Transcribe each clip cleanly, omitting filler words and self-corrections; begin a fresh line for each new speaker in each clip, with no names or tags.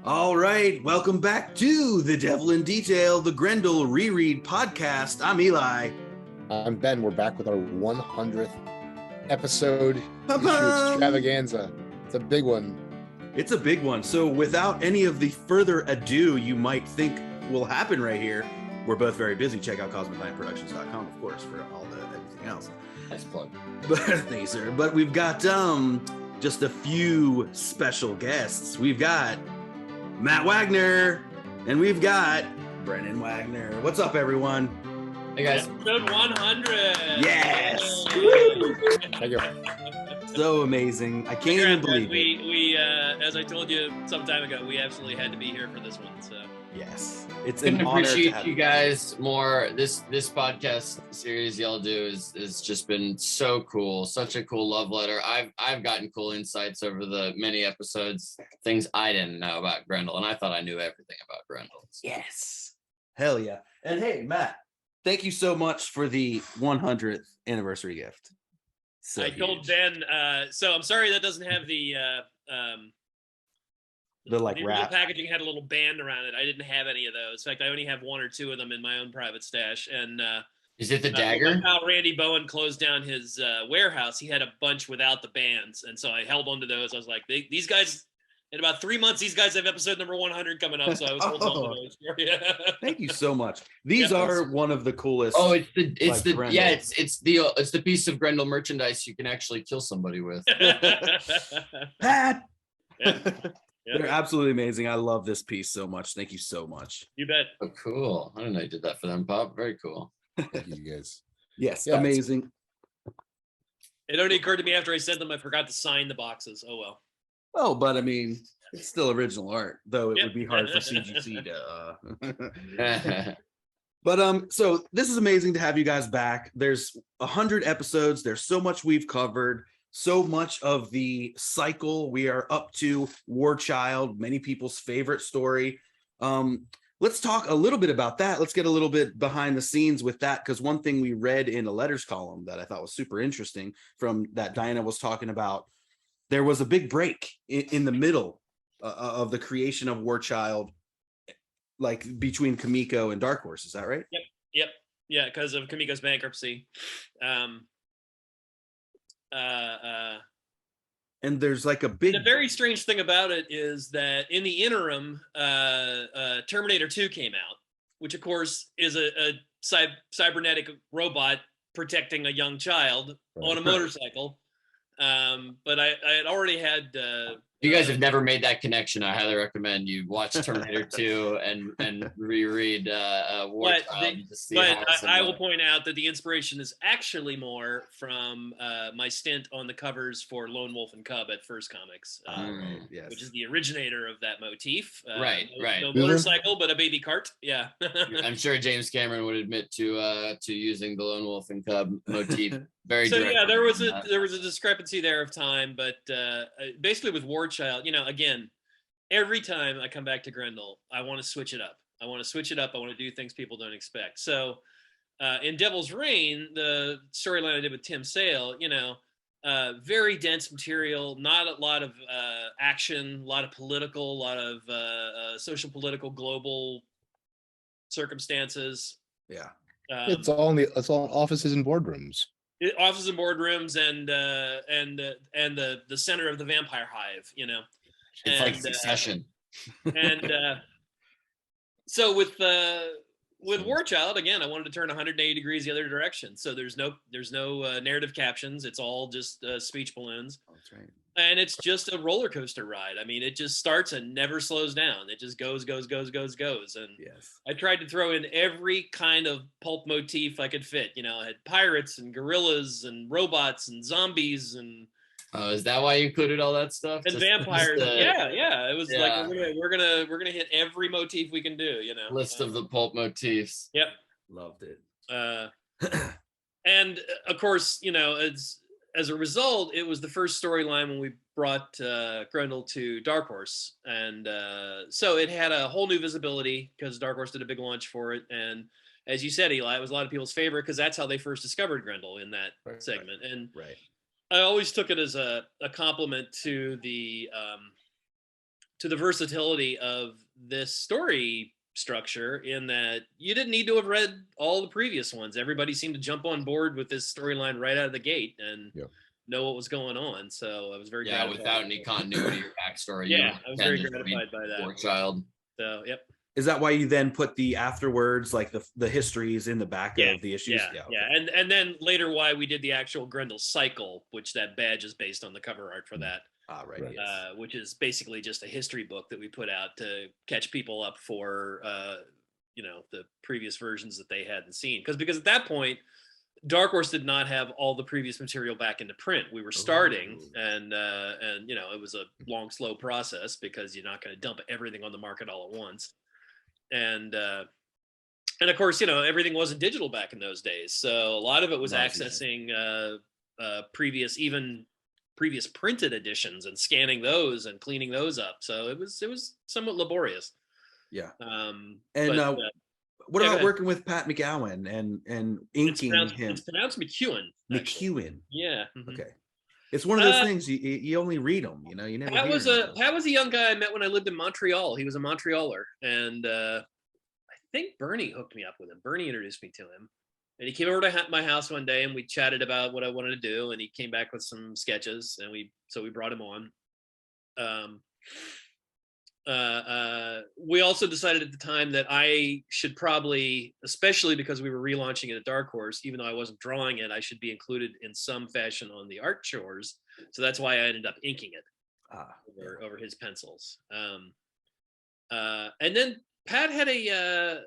All right, welcome back to The Devil in Detail, the Grendel Reread Podcast. I'm Eli.
I'm Ben. We're back with our 100th episode issue Extravaganza. It's a big one.
It's a big one. So without any of the further ado you might think will happen right here, we're both very busy. Check out cosmiclandproductions.com, of course, for all the everything else.
Nice plug.
But thank you, sir. But we've got just a few special guests. We've got Matt Wagner, and we've got Brennan Wagner. What's up, everyone?
Hey guys.
Episode 100.
Yes.
Thank you.
So amazing. I can't even believe it.
We as I told you some time ago, we absolutely had to be here for this one. So
yes, it's
Couldn't
an honor to
appreciate
have
you guys more. This podcast series y'all do is just been so cool. Such a cool love letter. I've gotten cool insights over the many episodes, things I didn't know about Grendel, and I thought I knew everything about Grendel.
Yes. Hell yeah. And hey, Matt, thank you so much for the 100th anniversary gift. So
I told Ben, so I'm sorry that doesn't have the
like
the
wrap
packaging had a little band around it. I didn't have any of those. In fact, I only have one or two of them in my own private stash. And
Is it the dagger?
when my pal Randy Bowen closed down his warehouse, he had a bunch without the bands, and so I held on to those. I was like, these guys. In about 3 months, these guys have episode number 100 coming up, so I was holding on to those. Yeah.
Thank you so much. These are one of the coolest.
Oh, it's the
Grendel.
yeah, it's the piece of Grendel merchandise you can actually kill somebody with.
Pat.
Yeah.
They're absolutely amazing. I love this piece so much. Thank you so much.
You bet.
Oh, cool. I didn't know you did that for them, Pop. Very cool.
Thank you guys.
Yes,
Yeah,
amazing.
It only occurred to me after I sent them, I forgot to sign the boxes. Oh well.
Oh, but I mean, it's still original art, though it would be hard for CGC to. But so this is amazing to have you guys back. There's 100 episodes. There's so much we've covered. So much of the cycle. We are up to War Child, many people's favorite story. Let's talk a little bit about that. Let's get a little bit behind the scenes with that, because one thing we read in a letters column that I thought was super interesting from that Diana was talking about, there was a big break in the middle of the creation of War Child, like between Kimiko and Dark Horse. Is that right?
Yep. Yeah, because of Kimiko's bankruptcy.
And there's like a big.
The very strange thing about it is that in the interim, Terminator 2 came out, which of course is a cybernetic robot protecting a young child on a motorcycle. But I had already had.
If you guys have never made that connection, I highly recommend you watch Terminator 2 and reread War Child.
But I will point out that the inspiration is actually more from my stint on the covers for Lone Wolf and Cub at First Comics,
Yes.
which is the originator of that motif.
Right.
No motorcycle, but a baby cart. Yeah.
I'm sure James Cameron would admit to using the Lone Wolf and Cub motif very
So
directly.
yeah, there was a discrepancy there of time, but basically with War Child, again, every time I come back to Grendel, I want to switch it up. I want to do things people don't expect. So in Devil's Reign, the storyline I did with Tim Sale, very dense material, not a lot of action, a lot of political, a lot of social, political, global circumstances.
Yeah.
It's all offices and boardrooms.
Offices and boardrooms and the center of the vampire hive,
It's like Succession.
And so with War Child, again, I wanted to turn 180 degrees the other direction. So there's no narrative captions. It's all just speech balloons.
Oh, that's right.
And it's just a roller coaster ride. I mean, it just starts and never slows down. It just goes. And
Yes.
I tried to throw in every kind of pulp motif I could fit. I had pirates and gorillas and robots and zombies and.
Is that why you included all that stuff?
And vampires. Yeah. It was like we're gonna hit every motif we can do.
List of the pulp motifs.
Yep.
Loved it.
And of course, as a result, it was the first storyline when we brought Grendel to Dark Horse, and so it had a whole new visibility because Dark Horse did a big launch for it. And as you said, Eli, it was a lot of people's favorite because that's how they first discovered Grendel in that segment. And
right.
I always took it as a compliment to to the versatility of this story structure, in that you didn't need to have read all the previous ones. Everybody seemed to jump on board with this storyline right out of the gate and know what was going on. So I was very gratified.
Without any continuity or backstory.
Yeah, I was very gratified by that.
War Child.
So yep.
Is that why you then put the afterwards, like the histories in the back of the issues?
Okay. And then later why we did the actual Grendel cycle, which that badge is based on the cover art for that.
Right. Yes.
Which is basically just a history book that we put out to catch people up for the previous versions that they hadn't seen. Because at that point, Dark Horse did not have all the previous material back into print. We were starting, and it was a long, slow process, because you're not going to dump everything on the market all at once. And of course, everything wasn't digital back in those days, so a lot of it was accessing previous printed editions and scanning those and cleaning those up. So it was somewhat laborious.
Yeah.
What
about working with Pat McGowan and inking him?
It's pronounced McEwen.
McEwen.
Yeah.
Mm-hmm. Okay. It's one of those things you only read them. You never.
Pat was a young guy I met when I lived in Montreal. He was a Montrealer, and I think Bernie hooked me up with him. Bernie introduced me to him, and he came over to my house one day, and we chatted about what I wanted to do, and he came back with some sketches, and we brought him on. We also decided at the time that I should probably, especially because we were relaunching it at Dark Horse, even though I wasn't drawing it, I should be included in some fashion on the art chores. So that's why I ended up inking it over his pencils. And then Pat had a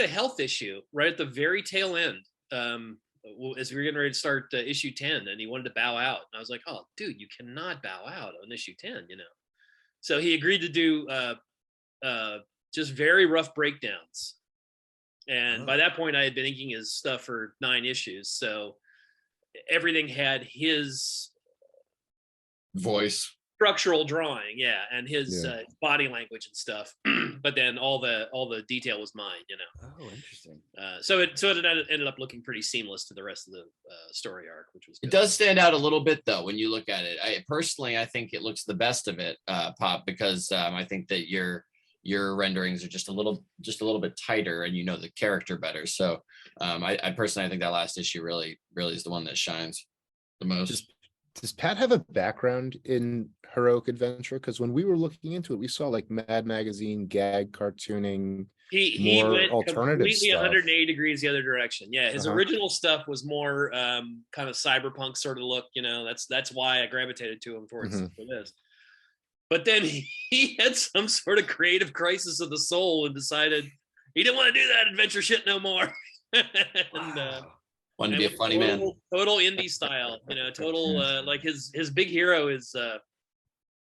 health issue right at the very tail end. As we were getting ready to start issue 10, and he wanted to bow out. And I was like, oh, dude, you cannot bow out on issue 10, So he agreed to do just very rough breakdowns. And by that point, I had been inking his stuff for 9 issues. So everything had his
voice,
structural drawing, and his body language and stuff. But then all the detail was mine,
Oh, interesting.
So it ended up looking pretty seamless to the rest of the story arc, which was good.
It does stand out a little bit though when you look at it. I think it looks the best of it, Pop, because I think that your renderings are just a little bit tighter, and the character better. So I personally, I think that last issue really is the one that shines the most.
Does Pat have a background in heroic adventure? Because when we were looking into it, we saw like Mad Magazine, gag cartooning.
He went
alternative
completely
stuff.
180 degrees the other direction. Yeah, his original stuff was more kind of cyberpunk sort of look. That's why I gravitated to him for this. But then he had some sort of creative crisis of the soul and decided he didn't want to do that adventure shit no more.
Wanted to be a funny man.
Total indie style, total like his big hero is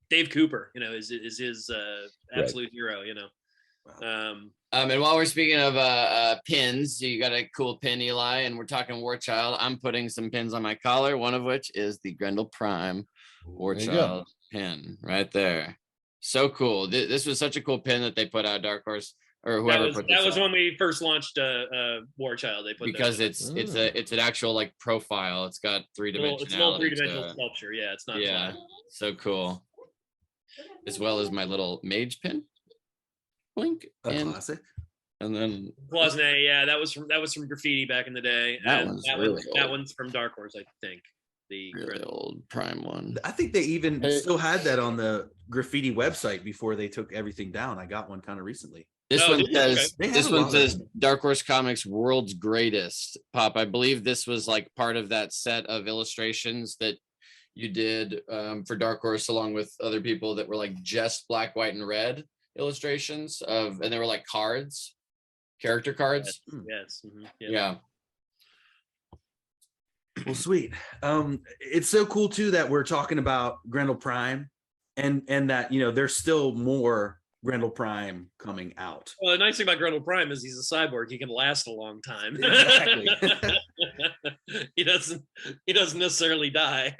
Dave Cooper, is his absolute hero,
And while we're speaking of pins, you got a cool pin, Eli, and we're talking War Child. I'm putting some pins on my collar, one of which is the Grendel Prime War Child pin right there. So cool. This was such a cool pin that they put out, Dark Horse. Or whoever
that was when we first launched War Child. They put
because it's an actual like profile. It's got 3-dimensionality.
It's a little 3-dimensional sculpture. Yeah, it's not.
Yeah, so cool. As well as my little mage pin. Blink.
Classic.
And then
Cloisonne, yeah, that was from graffiti back in the day. That one's from Dark Horse, I think. The
really old Prime one.
I think they even still had that on the graffiti website before they took everything down. I got one kind of recently.
This one says Dark Horse Comics World's Greatest. Pop, I believe this was like part of that set of illustrations that you did for Dark Horse, along with other people that were like just black, white, and red illustrations and they were like cards, character cards.
Yes. Mm-hmm.
Yeah.
Well, sweet. It's so cool too that we're talking about Grendel Prime, and that there's still more Grendel Prime coming out.
Well, the nice thing about Grendel Prime is he's a cyborg. He can last a long time.
Exactly.
He doesn't necessarily die.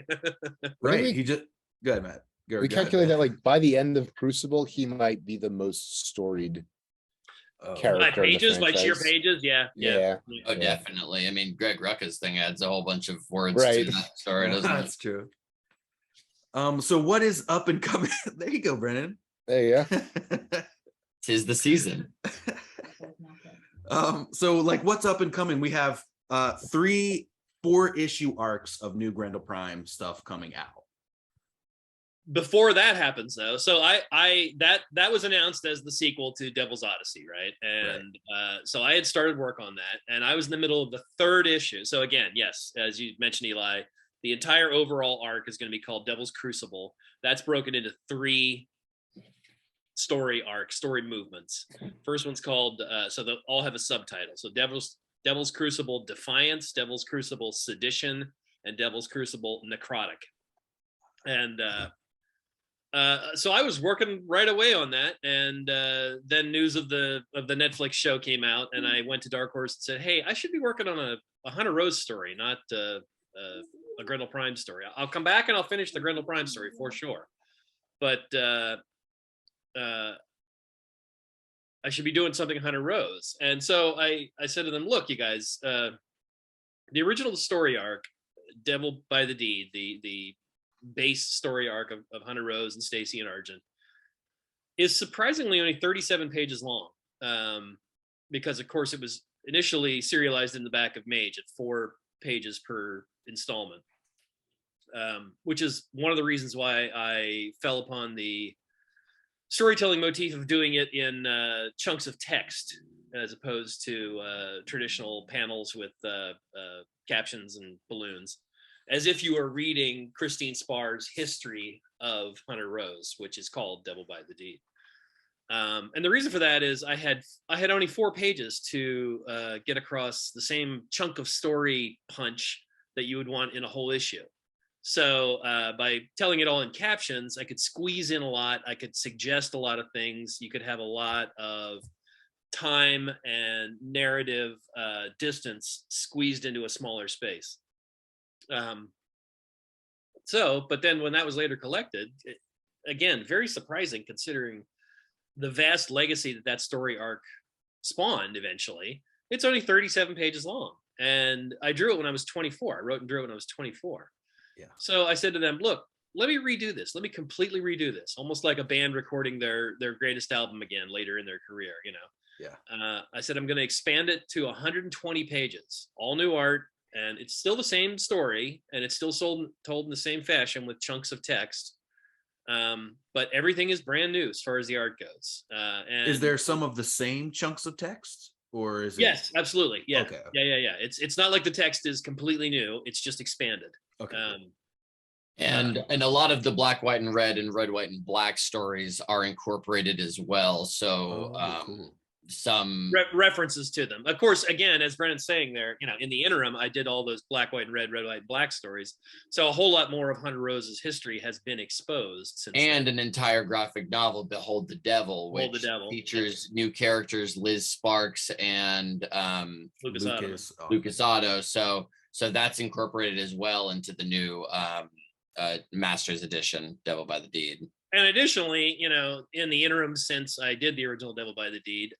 Right. He just go ahead, Matt.
We calculate that like by the end of Crucible, he might be the most storied character.
By pages, by sheer pages, yeah.
Oh, definitely. I mean, Greg Rucka's thing adds a whole bunch of words to that story, doesn't it?
That's true. So what is up and coming? There you go, Brennan.
Hey, yeah.
Tis the season.
So like what's up and coming? We have 3 4-issue arcs of new Grendel Prime stuff coming out.
Before that happens though, so that was announced as the sequel to Devil's Odyssey, right? And so I had started work on that, and I was in the middle of the 3rd issue. So again, yes, as you mentioned, Eli, the entire overall arc is going to be called Devil's Crucible. That's broken into 3 story movements. First one's called so they'll all have a subtitle. So Devil's Crucible Defiance, Devil's Crucible Sedition, and Devil's Crucible Necrotic. And so I was working right away on that, and then news of the Netflix show came out, and I went to Dark Horse and said, "Hey, I should be working on a Hunter Rose story, not a Grendel Prime story. I'll come back and I'll finish the Grendel Prime story for sure, but I should be doing something Hunter Rose." And so I said to them, "Look, you guys, the original story arc, Devil by the Deed, the base story arc of Hunter Rose and Stacy and Argent, is surprisingly only 37 pages long, because of course it was initially serialized in the back of Mage at 4 pages per installment, which is one of the reasons why I fell upon the storytelling motif of doing it in chunks of text as opposed to traditional panels with captions and balloons, as if you were reading Christine Sparr's history of Hunter Rose, which is called Devil by the Deed. And the reason for that is I had only 4 pages to get across the same chunk of story punch that you would want in a whole issue. So by telling it all in captions, I could squeeze in a lot. I could suggest a lot of things. You could have a lot of time and narrative distance squeezed into a smaller space. But then when that was later collected, again, very surprising considering the vast legacy that story arc spawned eventually. It's only 37 pages long. And I drew it when I was 24. I wrote and drew it when I was 24.
Yeah.
So I said to them, look, let me redo this. Let me completely redo this. Almost like a band recording their greatest album again later in their career, you know?
Yeah.
I said, I'm going to expand it to 120 pages, all new art. And it's still the same story, and it's still told in the same fashion with chunks of text. But everything is brand new as far as the art goes. And
is there some of the same chunks of text, or is it?
Yes, absolutely. Yeah.
Okay.
Yeah. It's not like the text is completely new. It's just expanded.
Okay.
And a lot of the black, white, and red and red, white, and black stories are incorporated as well. So
Cool.
some
references to them. Of course, again, as Brennan's saying there, you know, in the interim, I did all those black, white, and red, white, and black stories. So a whole lot more of Hunter Rose's history has been exposed since
and
then.
an entire graphic novel, Behold the Devil,
Behold
which
the Devil.
features new characters, Liz Sparks and
Lucas
Otto. So that's incorporated as well into the new Masters Edition, Devil by the Deed.
And additionally, you know, in the interim since I did the original Devil by the Deed,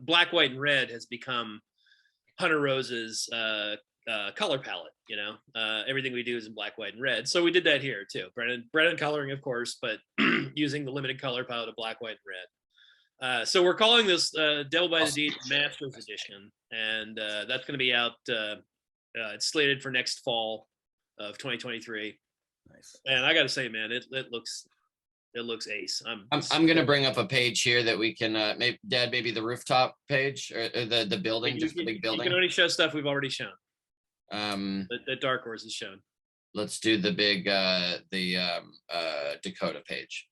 black, white, and red has become Hunter Rose's color palette. You know, everything we do is in black, white, and red. So we did that here too. Brennan coloring, of course, but using the limited color palette of black, white, and red. So we're calling this Devil by the Deed Masters Edition, and that's going to be out. It's slated for next fall of 2023.
Nice.
And I got to say, man, it looks ace.
I'm going to bring up a page here that we can maybe the rooftop page or the building, just the big building.
You can only show stuff we've already shown.
The
Dark Horse has shown.
Let's do the big Dakota page.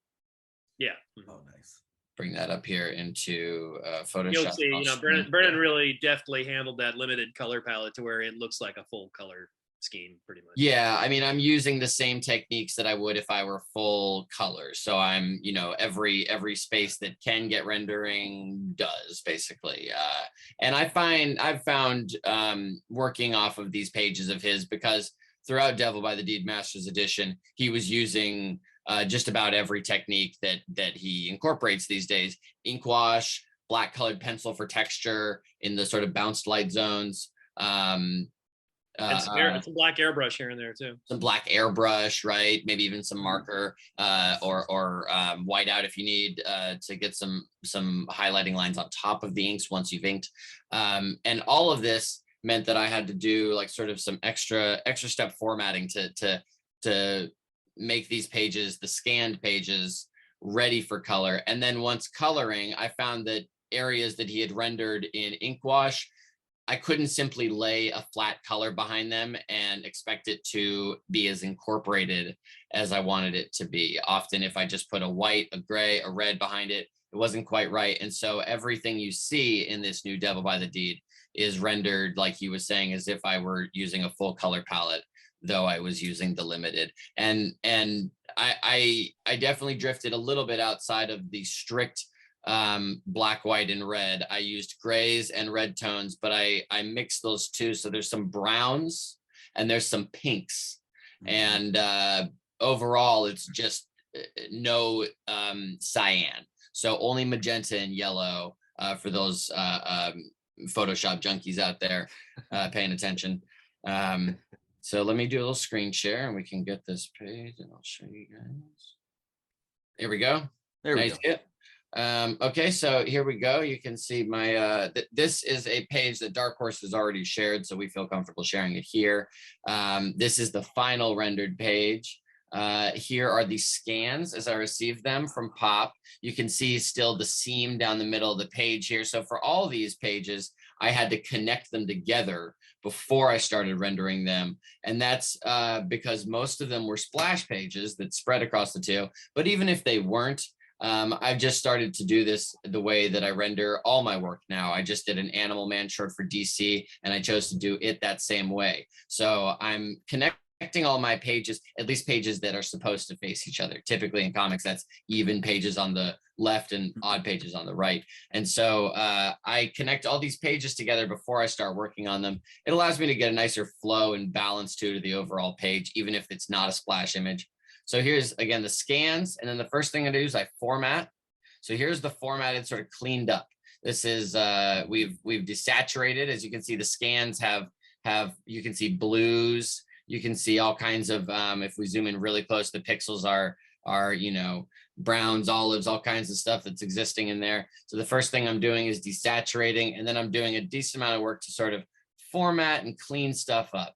Yeah.
Oh, nice.
Bring that up here into Photoshop.
You'll see, you know, Brennan really deftly handled that limited color palette to where it looks like a full color scheme pretty much.
Yeah, I mean, I'm using the same techniques that I would if I were full color. So I'm, you know, every space that can get rendering does basically. And I've found working off of these pages of his, because throughout Devil by the Deed Masters Edition, he was using just about every technique that he incorporates these days. Ink wash, black colored pencil for texture in the sort of bounced light zones,
And some black airbrush here and there too.
Some black airbrush, right? Maybe even some marker or whiteout if you need to get some highlighting lines on top of the inks once you've inked. And all of this meant that I had to do like sort of some extra step formatting to make these pages, the scanned pages, ready for color. And then once coloring, I found that areas that he had rendered in ink wash, I couldn't simply lay a flat color behind them and expect it to be as incorporated as I wanted it to be. Often if I just put a white, a gray, a red behind it, it wasn't quite right. And so everything you see in this new Devil by the Deed is rendered, like he was saying, as if I were using a full color palette, though I was using the limited. And I definitely drifted a little bit outside of the strict black, white, and red. I used grays and red tones, but I mixed those two. So there's some browns and there's some pinks. And overall, it's just no cyan. So only magenta and yellow for those Photoshop junkies out there paying attention. So let me do a little screen share and we can get this page and I'll show you guys. There we go.
There we
nice
go.
hit. Okay, so here we go. You can see my this is a page that Dark Horse has already shared, so we feel comfortable sharing it here. This is the final rendered page. Here are the scans as I received them from Pop. You can see still the seam down the middle of the page here. So for all these pages, I had to connect them together before I started rendering them. And that's because most of them were splash pages that spread across the two. But even if they weren't, I've just started to do this the way that I render all my work now. I just did an Animal Man short for DC and I chose to do it that same way. So I'm connecting all my pages, at least pages that are supposed to face each other. Typically in comics, that's even pages on the left and odd pages on the right. And so I connect all these pages together before I start working on them. It allows me to get a nicer flow and balance to the overall page, even if it's not a splash image. So here's, again, the scans. And then the first thing I do is I format. So here's the formatted, sort of cleaned up. This is, we've desaturated. As you can see, the scans have you can see blues. You can see all kinds of, if we zoom in really close, the pixels are, you know, browns, olives, all kinds of stuff that's existing in there. So the first thing I'm doing is desaturating, and then I'm doing a decent amount of work to sort of format and clean stuff up.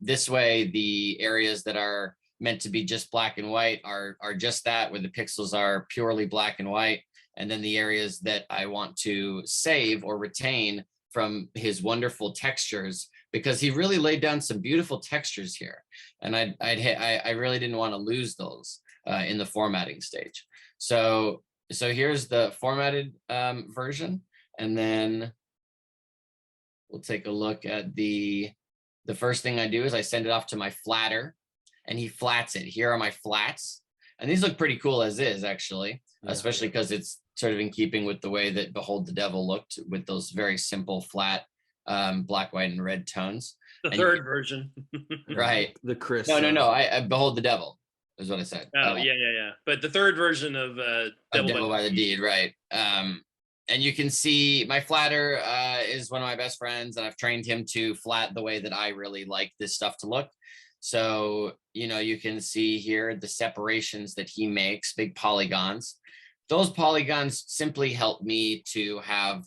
This way, the areas that are meant to be just black and white are just that, where the pixels are purely black and white. And then the areas that I want to save or retain from his wonderful textures, because he really laid down some beautiful textures here. And I really didn't want to lose those in the formatting stage. So here's the formatted version. And then we'll take a look at the first thing I do is I send it off to my flatter, and he flats it. Here are my flats. And these look pretty cool as is, actually, especially because it's sort of in keeping with the way that Behold the Devil looked, with those very simple, flat, black, white, and red tones.
The third version.
Right.
The Chris.
No. I Behold the Devil is what I said.
Oh, yeah. But the third version of
Devil by the Deed, right. And you can see my flatter is one of my best friends, and I've trained him to flat the way that I really like this stuff to look. So, you know, you can see here the separations that he makes, big polygons. Those polygons simply help me to have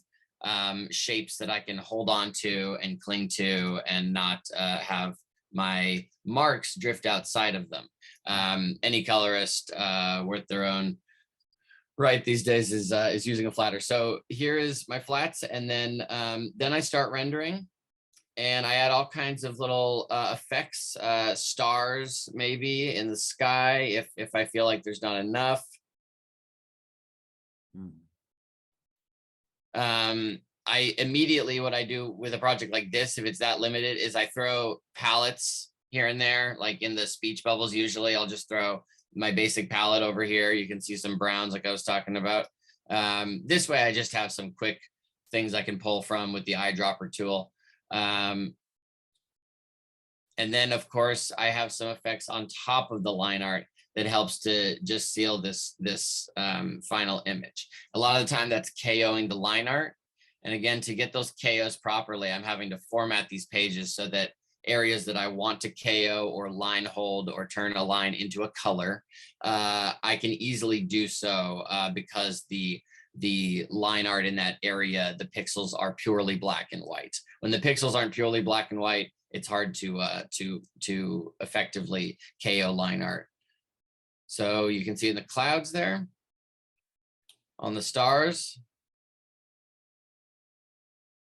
shapes that I can hold on to and cling to and not have my marks drift outside of them. Any colorist worth their own right these days is using a flatter. So here is my flats, and then I start rendering. And I add all kinds of little effects, stars maybe in the sky if I feel like there's not enough. I immediately, what I do with a project like this, if it's that limited, is I throw palettes here and there, like in the speech bubbles. Usually I'll just throw my basic palette over here. You can see some browns like I was talking about. This way I just have some quick things I can pull from with the eyedropper tool. And then of course I have some effects on top of the line art that helps to just seal this final image. A lot of the time that's KOing the line art. And again, to get those KOs properly, I'm having to format these pages so that areas that I want to KO or line hold or turn a line into a color, I can easily do so because the line art in that area, the pixels are purely black and white. When the pixels aren't purely black and white, it's hard to effectively KO line art. So you can see in the clouds there, on the stars,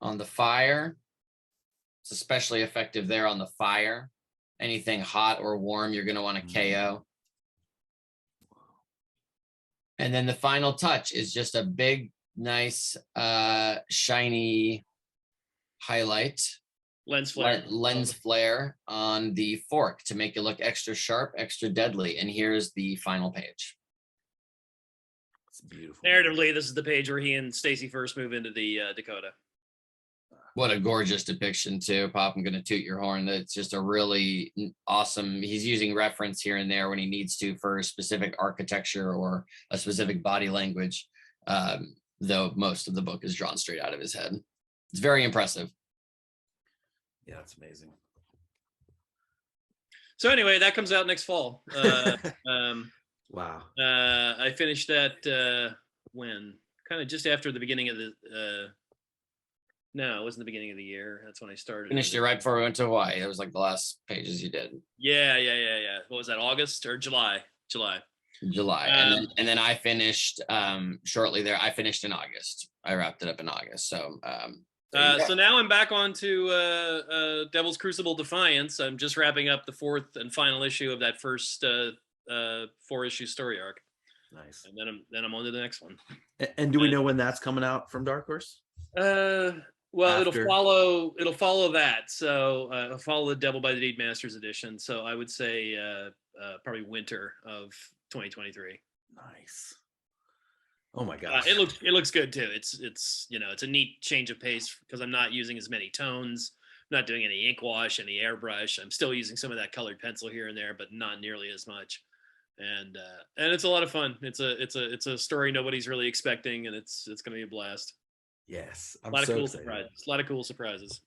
on the fire. It's especially effective there on the fire. Anything hot or warm, you're going to want to KO. And then the final touch is just a big, nice, shiny highlight.
Lens flare.
Lens flare on the fork to make it look extra sharp, extra deadly. And here's the final page.
It's beautiful.
Narratively, this is the page where he and Stacy first move into the Dakota.
What a gorgeous depiction too, Pop. I'm going to toot your horn. That's just a really awesome. He's using reference here and there when he needs to for a specific architecture or a specific body language, though most of the book is drawn straight out of his head. It's very impressive.
Yeah, that's amazing.
So anyway, that comes out next fall.
Wow.
I finished that when? Kind of just after the beginning of the no, it wasn't the beginning of the year. That's when I started.
Finished it right before we went to Hawaii. It was like the last pages you did.
Yeah. What was that? August or July? July.
And then I finished shortly there. I finished in August. I wrapped it up in August. So
so now I'm back on to Devil's Crucible Defiance. I'm just wrapping up the 4th and final issue of that first 4-issue story arc.
Nice.
And then I'm on to the next one.
And do we know when that's coming out from Dark Horse?
Well,
After.
it'll follow that. So it'll follow the Devil by the Deed Masters edition. So I would say probably winter of 2023.
Nice. Oh my gosh.
It looks good too. It's it's a neat change of pace because I'm not using as many tones. I'm not doing any ink wash, any airbrush. I'm still using some of that colored pencil here and there, but not nearly as much. And it's a lot of fun. It's a story nobody's really expecting, and it's going to be a blast.
Yes,
A lot of cool surprises.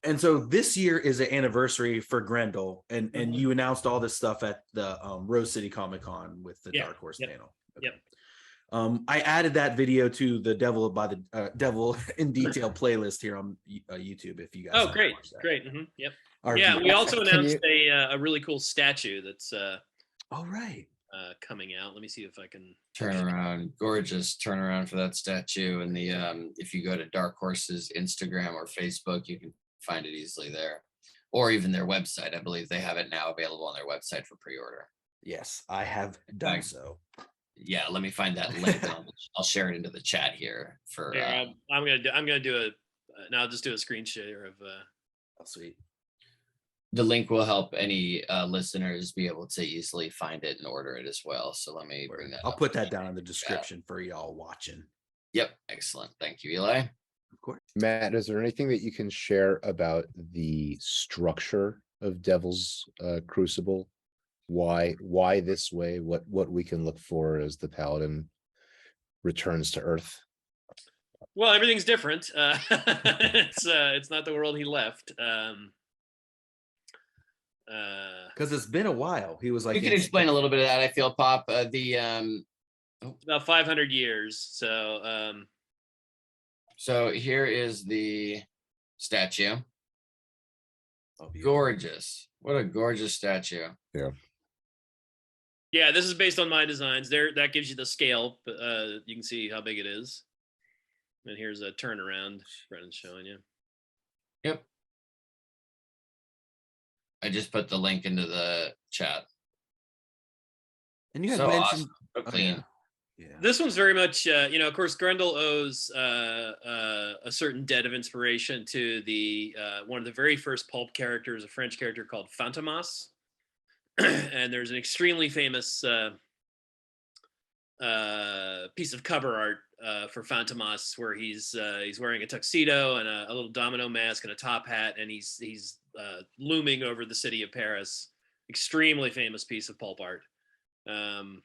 And so this year is an anniversary for Grendel, and you announced all this stuff at the Rose City Comic Con with the Dark Horse panel. Okay.
Yep.
I added that video to the Devil by the Devil in Detail playlist here on YouTube. If you guys,
oh, great. Mm-hmm. Yep.
RV.
We also announced a really cool statue that's
all right.
Coming out. Let me see if I can
turn around. Gorgeous turnaround for that statue. And the if you go to Dark Horse's Instagram or Facebook, you can find it easily there, or even their website. I believe they have it now available on their website for pre-order.
Yes, I have done so.
Yeah, let me find that link. I'll share it into the chat here for.
I'm gonna do I'll just do a screen share of.
Oh, sweet.
The link will help any listeners be able to easily find it and order it as well. So let me bring that.
I'll put that down in the description for y'all watching.
Yep, excellent. Thank you, Eli.
Of course.
Matt, is there anything that you can share about the structure of Devil's Crucible? Why this way? What we can look for as the Paladin returns to Earth?
Well, everything's different. It's not the world he left.
Because it's been a while. He was like,
you can explain a little bit of that. I feel, Pop.
About 500 years.
So here is the statue.
Oh,
gorgeous! What a gorgeous statue.
Yeah, this is based on my designs. That gives you the scale. But you can see how big it is. And here's a turnaround. Brennan's showing you.
Yep. I just put the link into the chat.
And you had
so
mentioned
awesome. So clean.
Yeah.
This one's very much, of course, Grendel owes a certain debt of inspiration to the one of the very first pulp characters, a French character called Fantomas. And there's an extremely famous piece of cover art for Fantomas where he's wearing a tuxedo and a little domino mask and a top hat, and he's looming over the city of Paris. Extremely famous piece of pulp art. The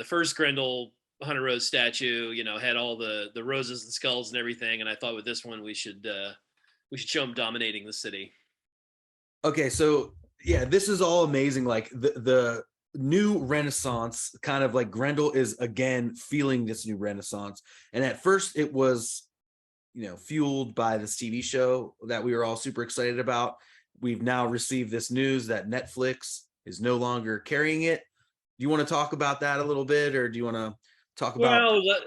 first Grendel Hunter Rose statue, had all the roses and skulls and everything. And I thought with this one, we should we should show him dominating the city.
Okay, so yeah, this is all amazing. Like the new renaissance, kind of like Grendel is again feeling this new renaissance. And at first it was, fueled by this TV show that we were all super excited about. We've now received this news that Netflix is no longer carrying it. Do you want to talk about that a little bit, or do you want to talk about?
Well,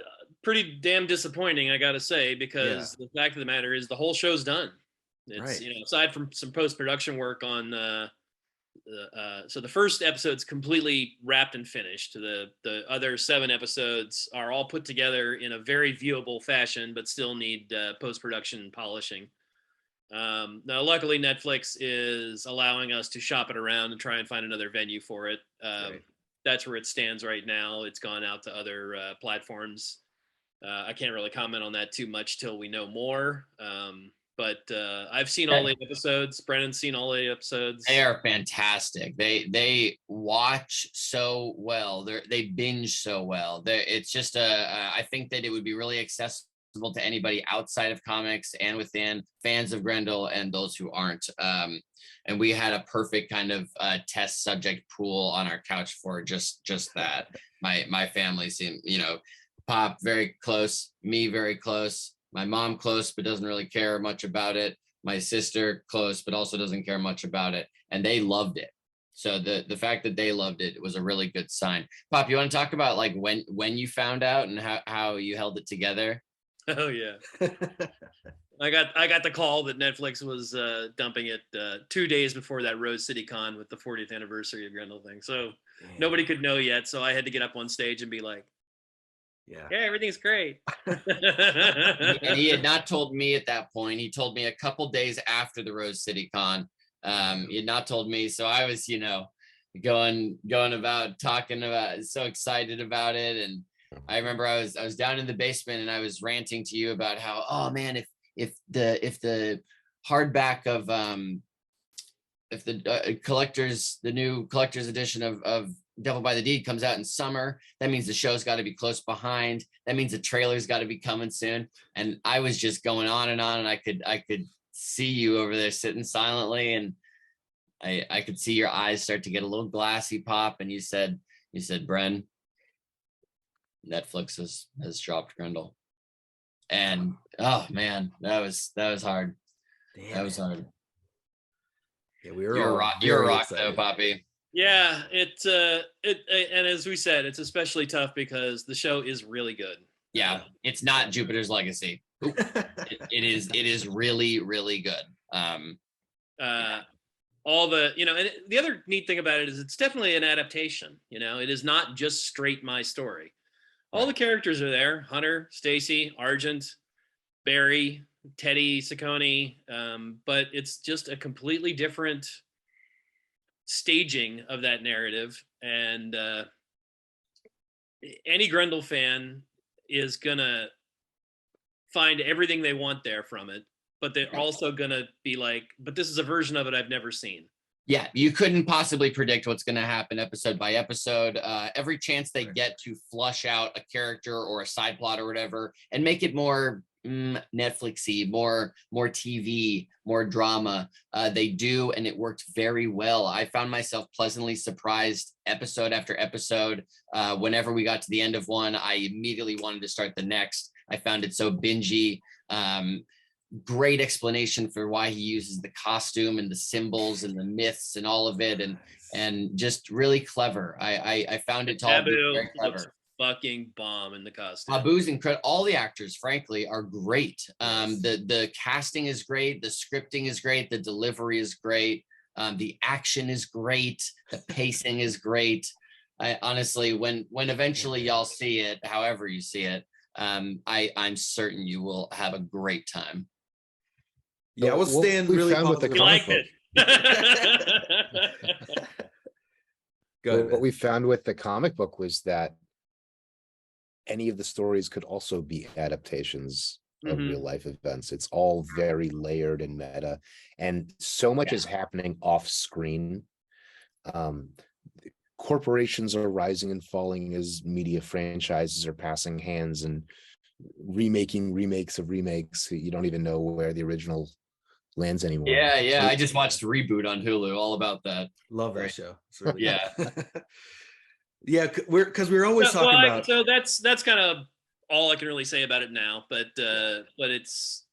pretty damn disappointing, I got to say, because the fact of the matter is the whole show's done. It's
Right.
Aside from some post-production work on so the first episode's completely wrapped and finished. The other 7 episodes are all put together in a very viewable fashion, but still need post-production polishing. Now, luckily, Netflix is allowing us to shop it around and try and find another venue for it.
Right.
That's where it stands right now. It's gone out to other platforms. I can't really comment on that too much till we know more. But I've seen all 8 episodes. Brennan's seen all 8 episodes.
They are fantastic. They watch so well. They binge so well. It's just I think that it would be really accessible to anybody outside of comics and within fans of Grendel and those who aren't. And we had a perfect kind of test subject pool on our couch for just that. My family seemed, Pop very close, me very close, my mom close but doesn't really care much about it, my sister close but also doesn't care much about it, and they loved it. So the fact that they loved it was a really good sign. Pop, you want to talk about like when you found out and how you held it together?
Oh yeah. I got the call that Netflix was dumping it 2 days before that Rose City Con with the 40th anniversary of Grendel thing. So nobody could know yet. So I had to get up on stage and be like, yeah, everything's great.
And he had not told me at that point. He told me a couple days after the Rose City Con. He had not told me. So I was, going about talking about, so excited about it. And I remember I was down in the basement and I was ranting to you about how, oh man, if the hardback of if the new collector's edition of Devil by the Deed comes out in summer, that means the show's got to be close behind. That means the trailer's got to be coming soon. And I was just going on, and I could see you over there sitting silently, and I could see your eyes start to get a little glassy, Pop. And you said, Bren, Netflix has dropped Grendel. And oh man, that was hard.
Damn,
that was hard.
Yeah, we were
you're a rock though, Poppy.
Yeah, and as we said, it's especially tough because the show is really good.
Yeah, it's not Jupiter's Legacy. It is really, really good.
All the, and the other neat thing about it is it's definitely an adaptation. It is not just straight my story. All the characters are there: Hunter, Stacy, Argent, Barry, Teddy, Saccone, but it's just a completely different staging of that narrative. And any Grendel fan is gonna find everything they want there from it, but they're also gonna be like, but this is a version of it I've never seen.
Yeah, you couldn't possibly predict what's going to happen episode by episode. Every chance they get to flush out a character or a side plot or whatever and make it more Netflixy, more TV, more drama, they do, and it worked very well. I found myself pleasantly surprised episode after episode. Whenever we got to the end of one, I immediately wanted to start the next. I found it so bingey. Great explanation for why he uses the costume and the symbols and the myths and all of it, and just really clever. I found it all very clever.
Fucking bomb in the costume.
Abu's incredible. All the actors, frankly, are great. The casting is great. The scripting is great. The delivery is great. The action is great. The pacing is great. I honestly, when eventually y'all see it, however you see it, I'm certain you will have a great time.
Yeah, we'll stand really
with the comic book.
Go ahead,
what we found with the comic book was that any of the stories could also be adaptations of real life events. It's all very layered and meta, and so much is happening off screen. Corporations are rising and falling as media franchises are passing hands and remaking remakes of remakes. You don't even know where the original lands anymore.
Yeah.
So-
I just watched Reboot on Hulu. All about that.
Love that
Right.
show. It's really
Yeah.
good. Yeah, we're always
So,
talking
well,
about.
so that's kind of all I can really say about it now. But it's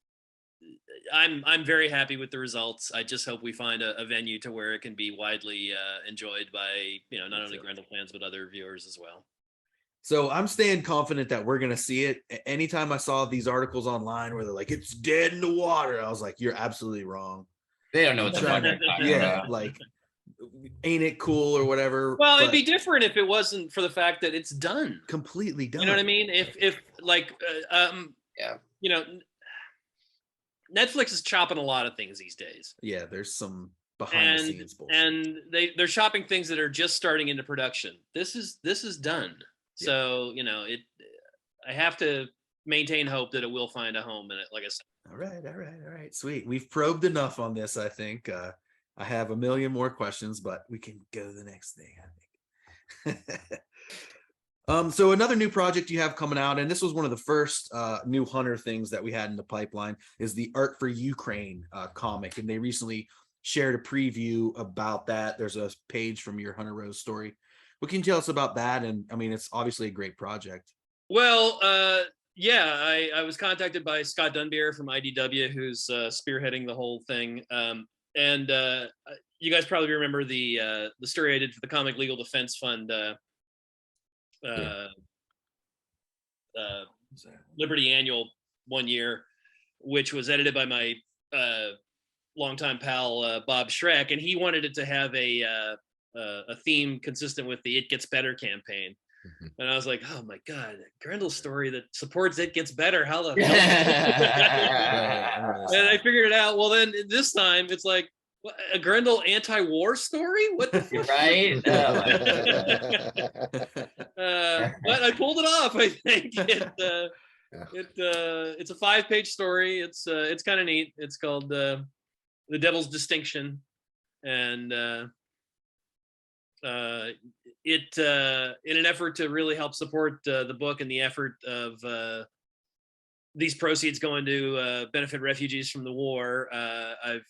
I'm very happy with the results. I just hope we find a venue to where it can be widely enjoyed by not only Grendel fans but other viewers as well.
So I'm staying confident that we're gonna see it. Anytime I saw these articles online where they're like, "It's dead in the water," I was like, "You're absolutely wrong."
They don't know what the fuck they're talking
Yeah,
about.
like, ain't it cool or whatever?
Well, it'd
but
be different if it wasn't for the fact that it's done.
completely done.
You know what I mean? If like
Yeah.
Netflix is chopping a lot of things these days.
Yeah, there's some behind the
And
scenes bullshit.
and they're chopping things that are just starting into production. This is done.
Yeah.
So, I have to maintain hope that it will find a home in it, like I said.
All right. Sweet. We've probed enough on this, I think. I have a million more questions, but we can go to the next thing, I think. So another new project you have coming out, and this was one of the first new Hunter things that we had in the pipeline, is the Art for Ukraine comic. And they recently shared a preview about that. There's a page from your Hunter Rose story. What can you tell us about that? And I mean, it's obviously a great project.
Well, yeah, I was contacted by Scott Dunbier from IDW, who's spearheading the whole thing. And you guys probably remember the story I did for the Comic Legal Defense Fund, Liberty Annual one year, which was edited by my longtime pal Bob Schreck, and he wanted it to have a theme consistent with the It Gets Better campaign.
Mhm.
And I was like, oh my God, Grendel's story that supports It Gets Better. How the hell? And I figured it out. Well, then this time it's like, what, a Grendel anti-war story? What the fuck?
Right?
But I pulled it off. I think it's a 5-page story. It's kind of neat. It's called The Devil's Distinction, and it in an effort to really help support the book and the effort of these proceeds going to benefit refugees from the war. I've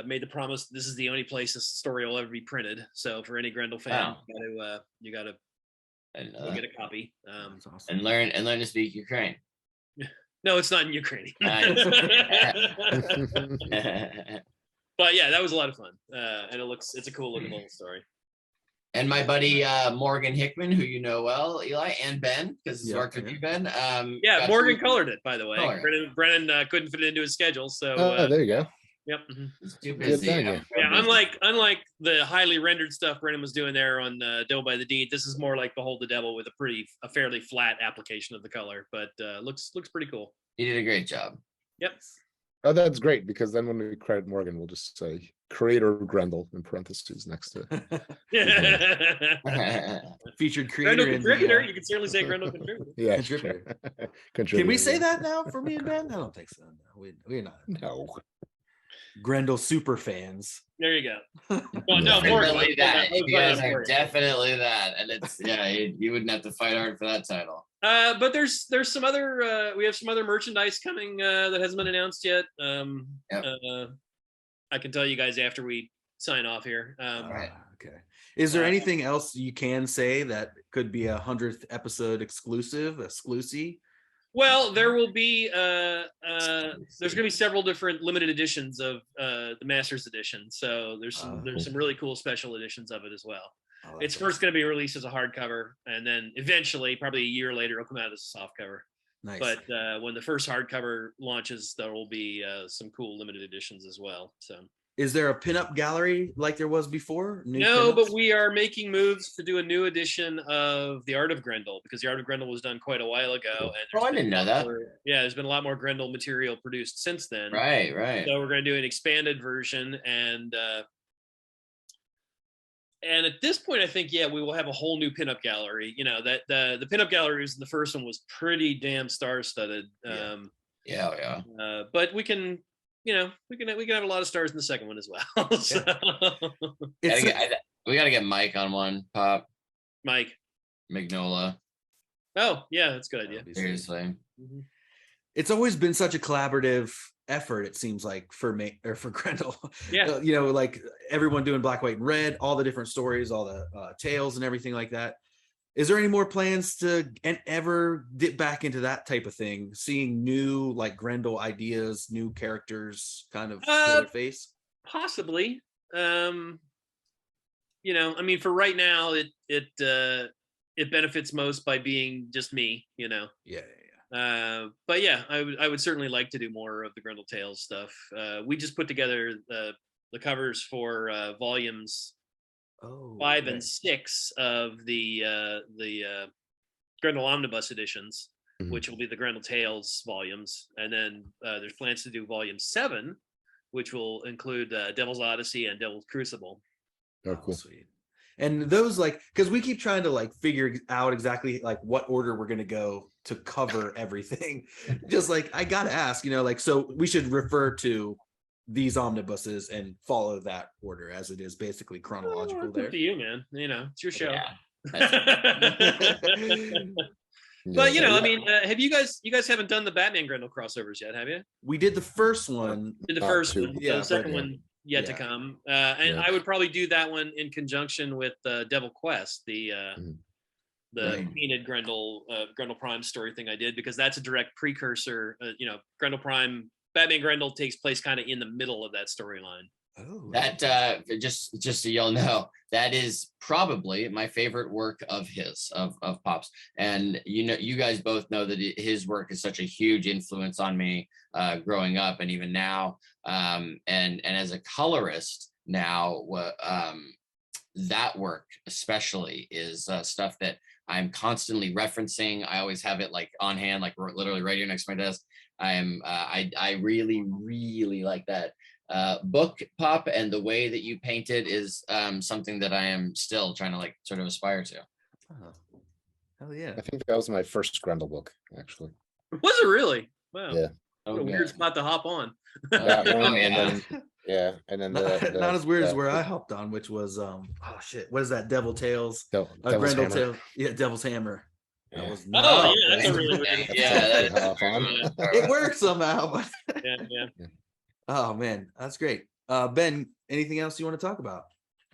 made the promise this is the only place this story will ever be printed. So for any Grendel fan, you gotta go get a copy.
That's awesome.
And learn to speak Ukraine.
No, it's not in Ukrainian.
Nice.
But yeah, that was a lot of fun, and it's a cool looking little story.
And my buddy Morgan Hickman, who you know well, Eli, and Ben, because he's worked with you, Ben.
Yeah, Morgan colored it, by the way.
Color.
Brennan couldn't fit it into his schedule, so
there you go.
yep. Mhm.
He's too
Good
busy.
venue.
Yeah, unlike the highly rendered stuff Brennan was doing there on Devil by the Deed, this is more like Behold the Devil with a fairly flat application of the color, but looks pretty cool.
He did a great job.
Yep.
Oh, that's great, because then when we credit Morgan, we'll just say creator Grendel in parentheses next to it.
Featured creator.
Grendel
in the,
contributor, you can certainly say Grendel contributor.
Yeah,
Contributor.
sure.
Can we say
yeah.
that now for me and Ben? I don't think so. No, we're not
No.
Grendel super fans.
There you go. Well, no,
Definitely that.
Morgan.
You guys are definitely that. And it's, you wouldn't have to fight hard for that title.
But there's some other we have some other merchandise coming that hasn't been announced yet. I can tell you guys after we sign off here.
Right.
Okay. Is there anything else you can say that could be 100th episode exclusive?
Well, there will be there's going to be several different limited editions of the Masters Edition. So there's some really cool special editions of it as well.
Oh,
It's first going to be released as a hardcover, and then eventually, probably a year later, it'll come out as a softcover.
nice.
But when the first hardcover launches, there will be some cool limited editions as well. So
Is there a pinup gallery like there was before?
no,
pinups?
but we are making moves to do a new edition of The Art of Grendel, because The Art of Grendel was done quite a while ago. And
Oh, I didn't know that.
there's been a lot more Grendel material produced since then.
Right.
So we're going to do an expanded version, and at this point, I think we will have a whole new pinup gallery. You know that the pinup galleries in the first one was pretty damn star-studded.
Yeah.
But we can have a lot of stars in the second one as well. So,
We got to get Mike on one. Pop
Mike.
Magnola.
Oh yeah, that's a good idea.
That'd be sweet.
Seriously.
Mhm.
It's always been such a collaborative effort, it seems like, for me or for Grendel.
Yeah.
You know, like everyone doing black, white, and red, all the different stories, all the tales and everything like that. Is there any more plans to ever dip back into that type of thing, seeing new like Grendel ideas, new characters kind of show their face?
Possibly. You know, I mean, for right now, it benefits most by being just me, you know.
Yeah.
But yeah, I would certainly like to do more of the Grendel Tales stuff. We just put together the covers for volumes 5 and 6 of the Grendel Omnibus editions, which will be the Grendel Tales volumes, and then there's plans to do volume 7, which will include Devil's Odyssey and Devil's Crucible.
Oh, cool.
Sweet. And those, like, because we keep trying to like figure out exactly like what order we're gonna go to cover everything. Just like, I gotta ask, you know, like, so we should refer to these omnibuses and follow that order as it is basically chronological.
It's up to you, man. You know, it's your show. But you know, I mean, have you guys haven't done the Batman Grendel crossovers yet, have you?
We did the first one.
Did the first one,
Yeah,
the second
but-
one yet to come, and I would probably do that one in conjunction with Devil Quest, the
Right.
painted Grendel Prime story thing I did, because that's a direct precursor. You know, Grendel Prime, Batman Grendel takes place kind of in the middle of that storyline.
Oh,
That just so y'all know, that is probably my favorite work of his, of Pop's. And you know, you guys both know that his work is such a huge influence on me growing up and even now. And as a colorist now, that work especially is stuff that I'm constantly referencing. I always have it like on hand, like literally right here next to my desk. I really like that book, Pop, and the way that you paint it is something that I am still trying to like sort of aspire to.
oh, hell yeah.
I think that was my first Grendel book, actually.
Was it really? Wow.
Yeah.
What a weird spot to hop on.
That one,
Oh,
and
yeah.
then
Not as weird as where I hopped on, which was oh shit, what is that? Devil Tales,
Devil's
Grendel
Hammer.
Tales, yeah, Devil's Hammer. That
Yeah.
was
Oh,
not
yeah, that's a
great.
really weird.
Yeah,
Good hop on.
It worked somehow, but
Yeah.
oh man, that's great. Ben, anything else you want to talk about?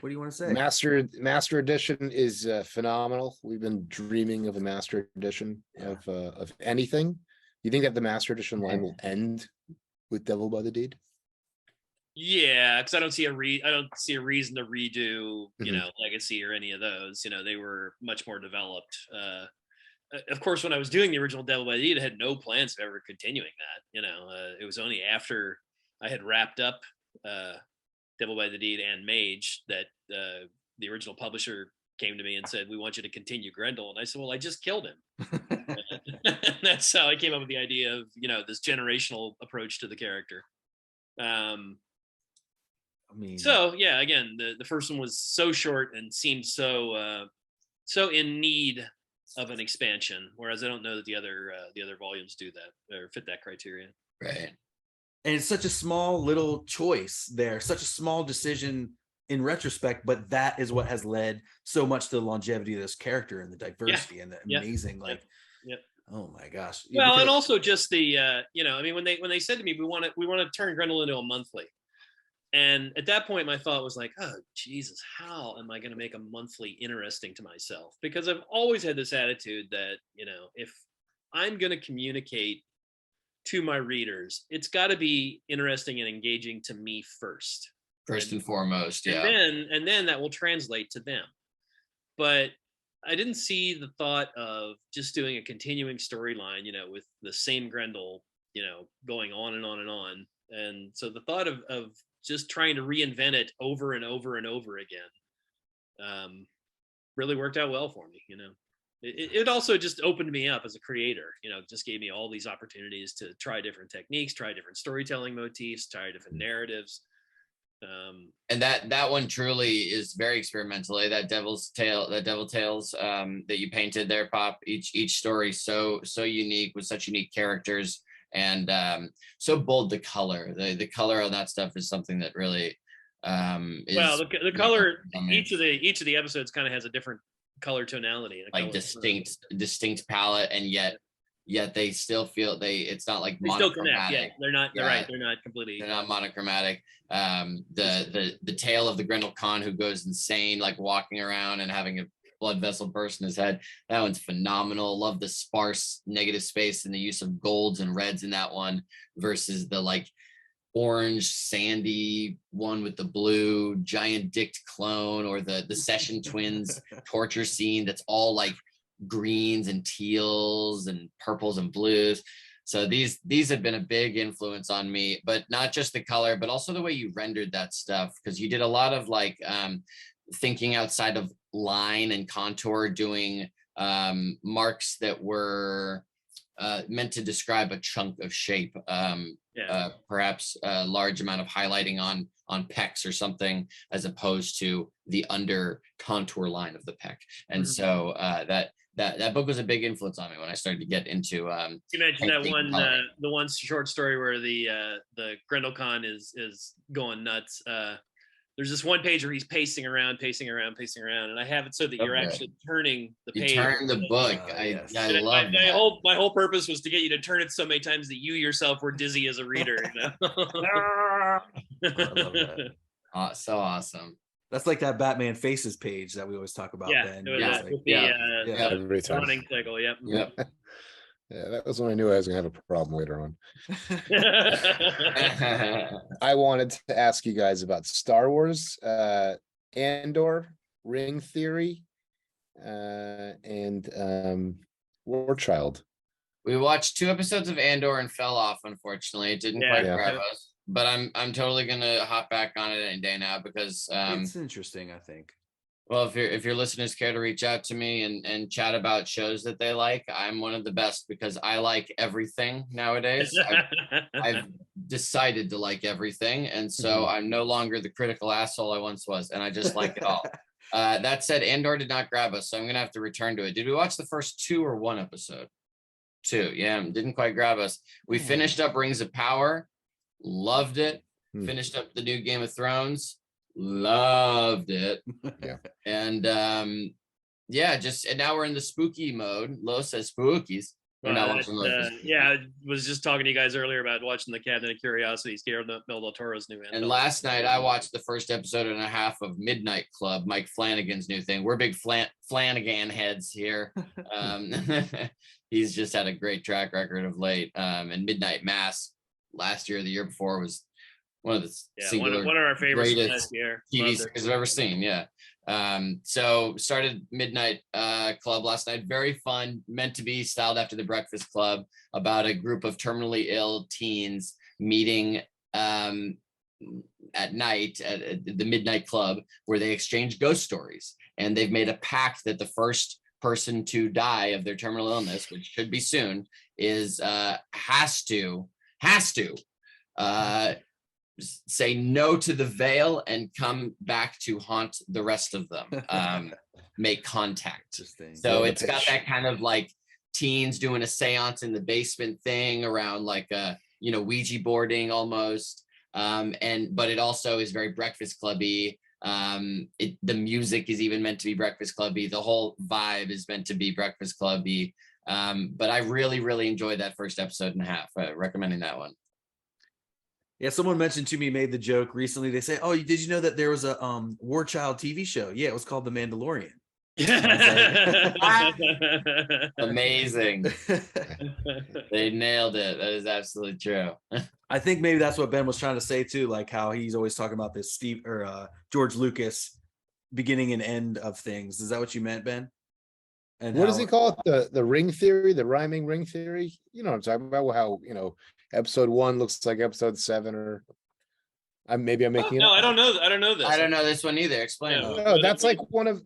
What do you want to say?
Master edition is phenomenal. We've been dreaming of a master edition of anything. You think that the master edition line will end with Devil by the Deed?
Yeah, because I don't see a reason to redo, you know, Legacy or any of those. You know, they were much more developed. Of course, when I was doing the original Devil by the Deed, I had no plans of ever continuing that. You know, it was only after I had wrapped up Devil by the Deed and Mage that the original publisher came to me and said, "We want you to continue Grendel." And I said, "Well, I just killed him." And that's how I came up with the idea of, you know, this generational approach to the character.
I mean,
So yeah, again, the first one was so short and seemed so in need of an expansion, whereas I don't know that the other volumes do that or fit that criteria.
Right.
and it's such a small little choice there, such a small decision in retrospect, but that is what has led so much to the longevity of this character and the diversity and the amazing, like, oh my gosh.
Well,
Because-
and also just the you know, I mean, when they said to me, we want to turn Grendel into a monthly, and at that point my thought was like, oh Jesus, how am I going to make a monthly interesting to myself? Because I've always had this attitude that, you know, if I'm going to communicate to my readers, it's got to be interesting and engaging to me first
and foremost. Yeah.
and then that will translate to them. But I didn't see the thought of just doing a continuing storyline, you know, with the same Grendel, you know, going on and on and on. And so the thought of just trying to reinvent it over and over and over again really worked out well for me, you know. It also just opened me up as a creator, you know, just gave me all these opportunities to try different techniques, try different storytelling motifs, try different narratives.
And that one truly is very experimental. That Devil Tales that you painted there, Pop. Each story so unique with such unique characters and so bold. The color, the color on that stuff is something that really is,
well, the color. Each of the episodes kind of has a different color tonality,
like distinct palette, and yet yet they still feel it's not like
They still connect.
monochromatic.
Yeah, they're not. They're
Yeah.
right. They're not completely.
They're not monochromatic. The tale of the Grendel Khan who goes insane, like walking around and having a blood vessel burst in his head. That one's phenomenal. Love the sparse negative space and the use of golds and reds in that one versus the like orange sandy one with the blue giant dicked clone, or the Session Twins torture scene that's all like greens and teals and purples and blues. So these have been a big influence on me, but not just the color, but also the way you rendered that stuff, because you did a lot of like thinking outside of line and contour, doing marks that were meant to describe a chunk of shape, perhaps a large amount of highlighting on pecs or something, as opposed to the under contour line of the pec. And so that book was a big influence on me when I started to get into.
You mentioned that one, the one short story where the Grendel Khan is going nuts. There's this one page where he's pacing around, and I have it so that you're actually turning the page.
You turn the book. I love that.
My whole purpose was to get you to turn it so many times that you yourself were dizzy as a reader. You know?
I love that.
So awesome.
That's like that Batman Faces page that we always talk about. Ben.
Every time.
Running cycle. Yep.
Yep.
Yeah, that was when I knew I was gonna have a problem later on. I wanted to ask you guys about Star Wars, Andor, Ring Theory, and War Child.
We watched 2 episodes of Andor and fell off, unfortunately. It didn't quite grab us. But I'm totally gonna hop back on it any day now, because
it's interesting, I think.
Well, if your listeners care to reach out to me and chat about shows that they like, I'm one of the best, because I like everything nowadays. I've decided to like everything, and so I'm no longer the critical asshole I once was, and I just like it all. That said, Andor did not grab us, so I'm gonna have to return to it. Did we watch the first 2 or 1 episode? 2, yeah, didn't quite grab us. We finished up Rings of Power, loved it. Finished up the new Game of Thrones, loved it. And and now we're in the spooky mode. Lo says spookies. We're not watching
I was just talking to you guys earlier about watching the Cabinet of Curiosities, Guillermo del Toro's new.
And last night I watched the first episode and a half of Midnight Club, Mike Flanagan's new thing. We're big Flanagan heads here. He's just had a great track record of late. And Midnight Mass last year or the year before was one of the
one of our favorites
greatest TV series I've ever seen. So started Midnight Club last night. Very fun, meant to be styled after The Breakfast Club, about a group of terminally ill teens meeting at night at the Midnight Club, where they exchange ghost stories. And they've made a pact that the first person to die of their terminal illness, which should be soon, is has to say no to the veil and come back to haunt the rest of them. Make contact. So it's got that kind of like teens doing a seance in the basement thing around like Ouija boarding almost. But it also is very Breakfast Clubby. The music is even meant to be Breakfast Clubby. The whole vibe is meant to be Breakfast Clubby. But I really, really enjoyed that first episode and a half. Recommending that one.
Yeah, someone mentioned to me, made the joke recently. They say, "Oh, did you know that there was a War Child TV show?" Yeah, it was called The Mandalorian.
Amazing. They nailed it. That is absolutely true.
I think maybe that's what Ben was trying to say too, like how he's always talking about this George Lucas beginning and end of things. Is that what you meant, Ben? And
what does he call it? The ring theory, the rhyming ring theory? You know what I'm talking about? How, episode 1 looks like episode 7, or I'm making it up.
I don't know this.
I don't know this one either. Explain.
No, that's like one of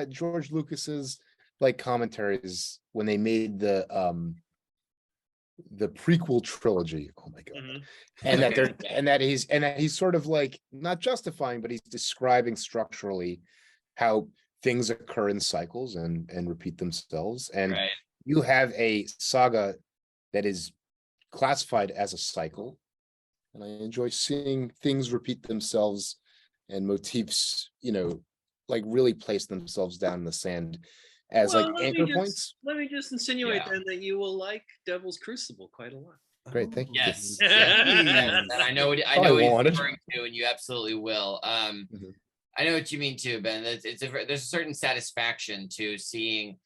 George Lucas's like commentaries when they made the prequel trilogy. Oh my god. And that he's sort of like not justifying, but he's describing structurally how things occur in cycles and repeat themselves. And you have a saga that is classified as a cycle, and I enjoy seeing things repeat themselves and motifs like really place themselves down in the sand as like
let
anchor
me
points.
Let me just insinuate
Yeah.
then that you will like Devil's Crucible quite a lot.
Great, thank you.
Yes.
Oh,
Yes,
jeez.
and I know what
Probably
he's
wanted.
referring to, and you absolutely will.
Mhm.
I know what you mean too, Ben. There's a certain satisfaction to seeing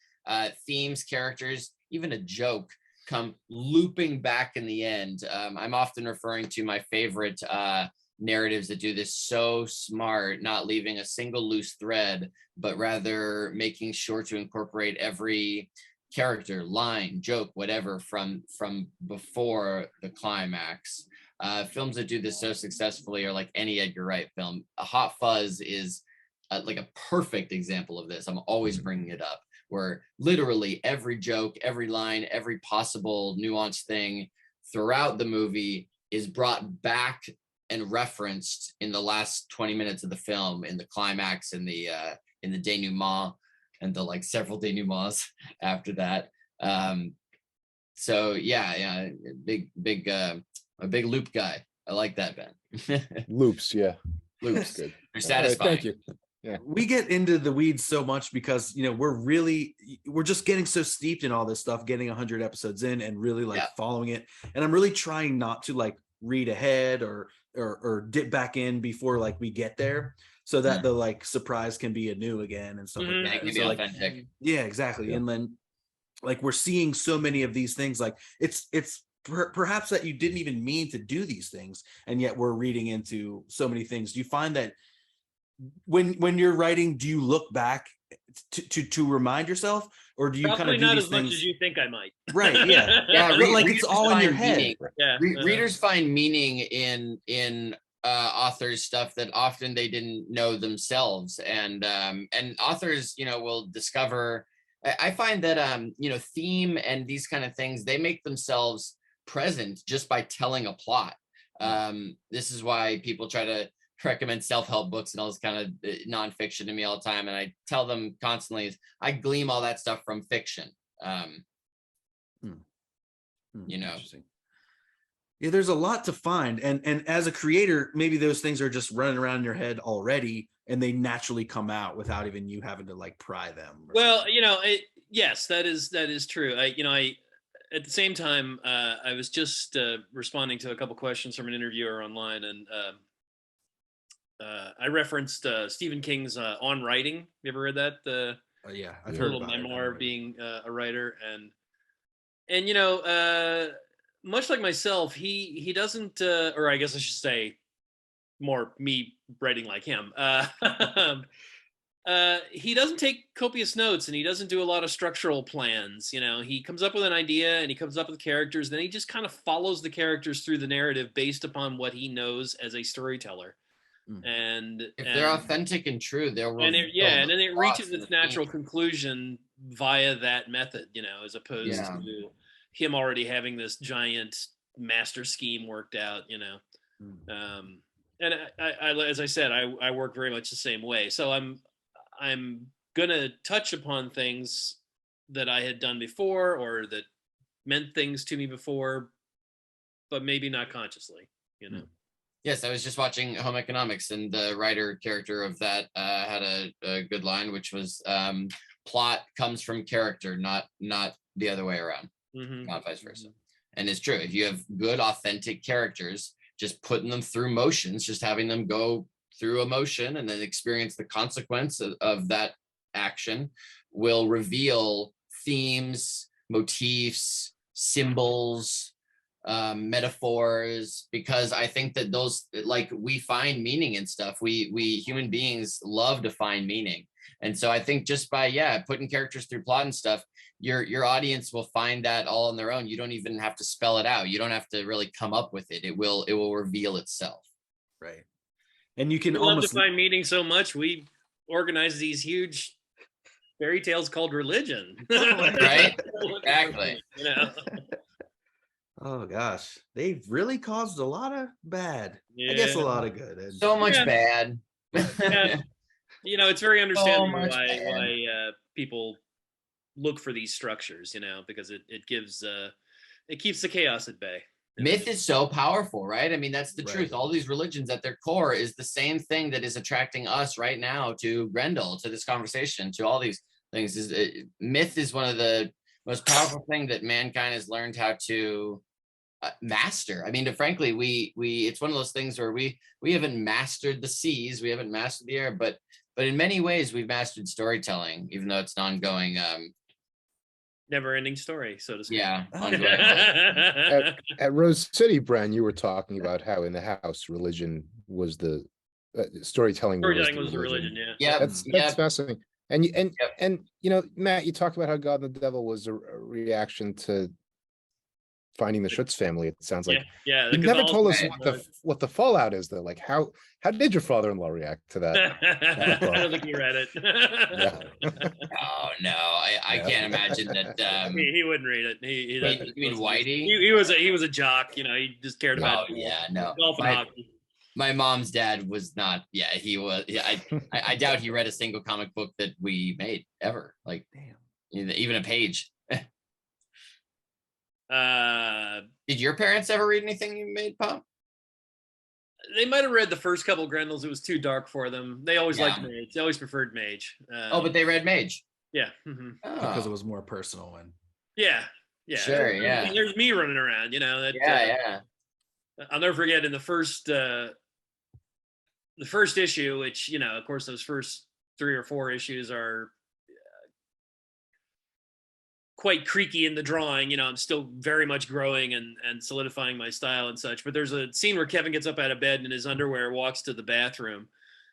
themes, characters, even a joke come looping back in the end. I'm often referring to my favorite narratives that do this so smart, not leaving a single loose thread, but rather making sure to incorporate every character, line, joke, whatever from before the climax. Films that do this so successfully are like any Edgar Wright film. A Hot Fuzz is like a perfect example of this. I'm always bringing it up, where literally every joke, every line, every possible nuanced thing throughout the movie is brought back and referenced in the last 20 minutes of the film, in the climax, in the denouement, and the like several denouements after that. So yeah, a big loop guy. I like that, Ben.
Loops, yeah.
Loops,
Good.
they're
All right,
satisfying.
thank you. Yeah.
We get into the weeds so much because we're just getting so steeped in all this stuff, getting 100 episodes in and really like following it. And I'm really trying not to like read ahead or dip back in before like we get there, so that the like surprise can be anew again and stuff like that.
It can
And
be
so, like,
authentic.
yeah, exactly.
Yeah.
And then like we're seeing so many of these things, like it's perhaps that you didn't even mean to do these things, and yet we're reading into so many things. Do you find that when you're writing, do you look back to remind yourself, or do you kind
Probably
of do
not
these
as
things?
much as you think I might.
Right, yeah.
Yeah,
But, like, it's
readers
all in your
find
head.
meaning.
Yeah.
Readers find meaning in authors' stuff that often they didn't know themselves, and authors, will discover. I find that theme and these kind of things, they make themselves present just by telling a plot. This is why people try to recommend self-help books and all this kind of nonfiction to me all the time, and I tell them constantly, I glean all that stuff from fiction.
Interesting. Yeah, there's a lot to find, and as a creator, maybe those things are just running around in your head already, and they naturally come out without even you having to like pry them.
Well, yes, that is true. I at the same time, I was just responding to a couple questions from an interviewer online, and I referenced Stephen King's On Writing. You ever read that?
Yeah, I've
a
heard
little
about
memoir
it.
of being a writer, and much like myself, he doesn't, or I guess I should say, more me writing like him. He doesn't take copious notes, and he doesn't do a lot of structural plans. He comes up with an idea and he comes up with characters. Then he just kind of follows the characters through the narrative based upon what he knows as a storyteller. And
if they're authentic and true, they'll
and then it reaches its natural conclusion via that method, as opposed to him already having this giant master scheme worked out, and I as I said, I work very much the same way. So I'm gonna touch upon things that I had done before or that meant things to me before, but maybe not consciously,
Yes, I was just watching Home Economics, and the writer character of that had a good line, which was plot comes from character, not the other way around, not vice versa. And it's true. If you have good, authentic characters, just putting them through motions, just having them go through a motion and then experience the consequence of that action will reveal themes, motifs, symbols, metaphors, because I think that those, like, we find meaning in stuff. We human beings love to find meaning, and so I think just by putting characters through plot and stuff, your audience will find that all on their own. You don't even have to spell it out. You don't have to really come up with it. It will reveal itself.
Right. And you can
love to find meaning so much, we organize these huge fairy tales called religion.
Right? Exactly.
Oh gosh, they've really caused a lot of bad. I guess a lot of good.
So much bad.
It's very understandable why people look for these structures, because it gives it keeps the chaos at bay.
Myth is so powerful, right? I mean, that's the truth. All these religions at their core is the same thing that is attracting us right now to Grendel, to this conversation, to all these things. Myth is one of the most powerful thing that mankind has learned how to master. I mean, frankly, we it's one of those things where we haven't mastered the seas, we haven't mastered the air, but in many ways we've mastered storytelling, even though it's an ongoing
never-ending story, so to speak.
yeah, ongoing.
At Rose City, Bren, you were talking about how in the house religion was the storytelling
was the religion. Yeah.
Yeah,
That's fascinating. And you know, Matt, you talked about how God and the Devil was a reaction to finding the Schutz family. It sounds like
yeah.
you never told us what the fallout is, though. Like how did your father-in-law react to that?
I don't think he read it.
Oh no, I can't imagine that.
He wouldn't read it.
You mean Whitey?
He was a jock. You know, he just cared about.
Oh yeah, no.
Golf and hockey.
My mom's dad was not. Yeah, he was. Yeah, I doubt he read a single comic book that we made ever. Like, damn, even a page. Did your parents ever read anything you made, Pop?
They might have read the first couple of Grendels. It was too dark for them. They always liked Mage. They always preferred Mage.
But they read Mage.
Yeah.
Because it was more personal and.
Yeah.
Sure. Yeah.
There's me running around. You know that.
Yeah.
I'll never forget in the first issue, which, you know, of course, those first 3 or 4 issues are quite creaky in the drawing. You know, I'm still very much growing and solidifying my style and such. But there's a scene where Kevin gets up out of bed and in his underwear walks to the bathroom.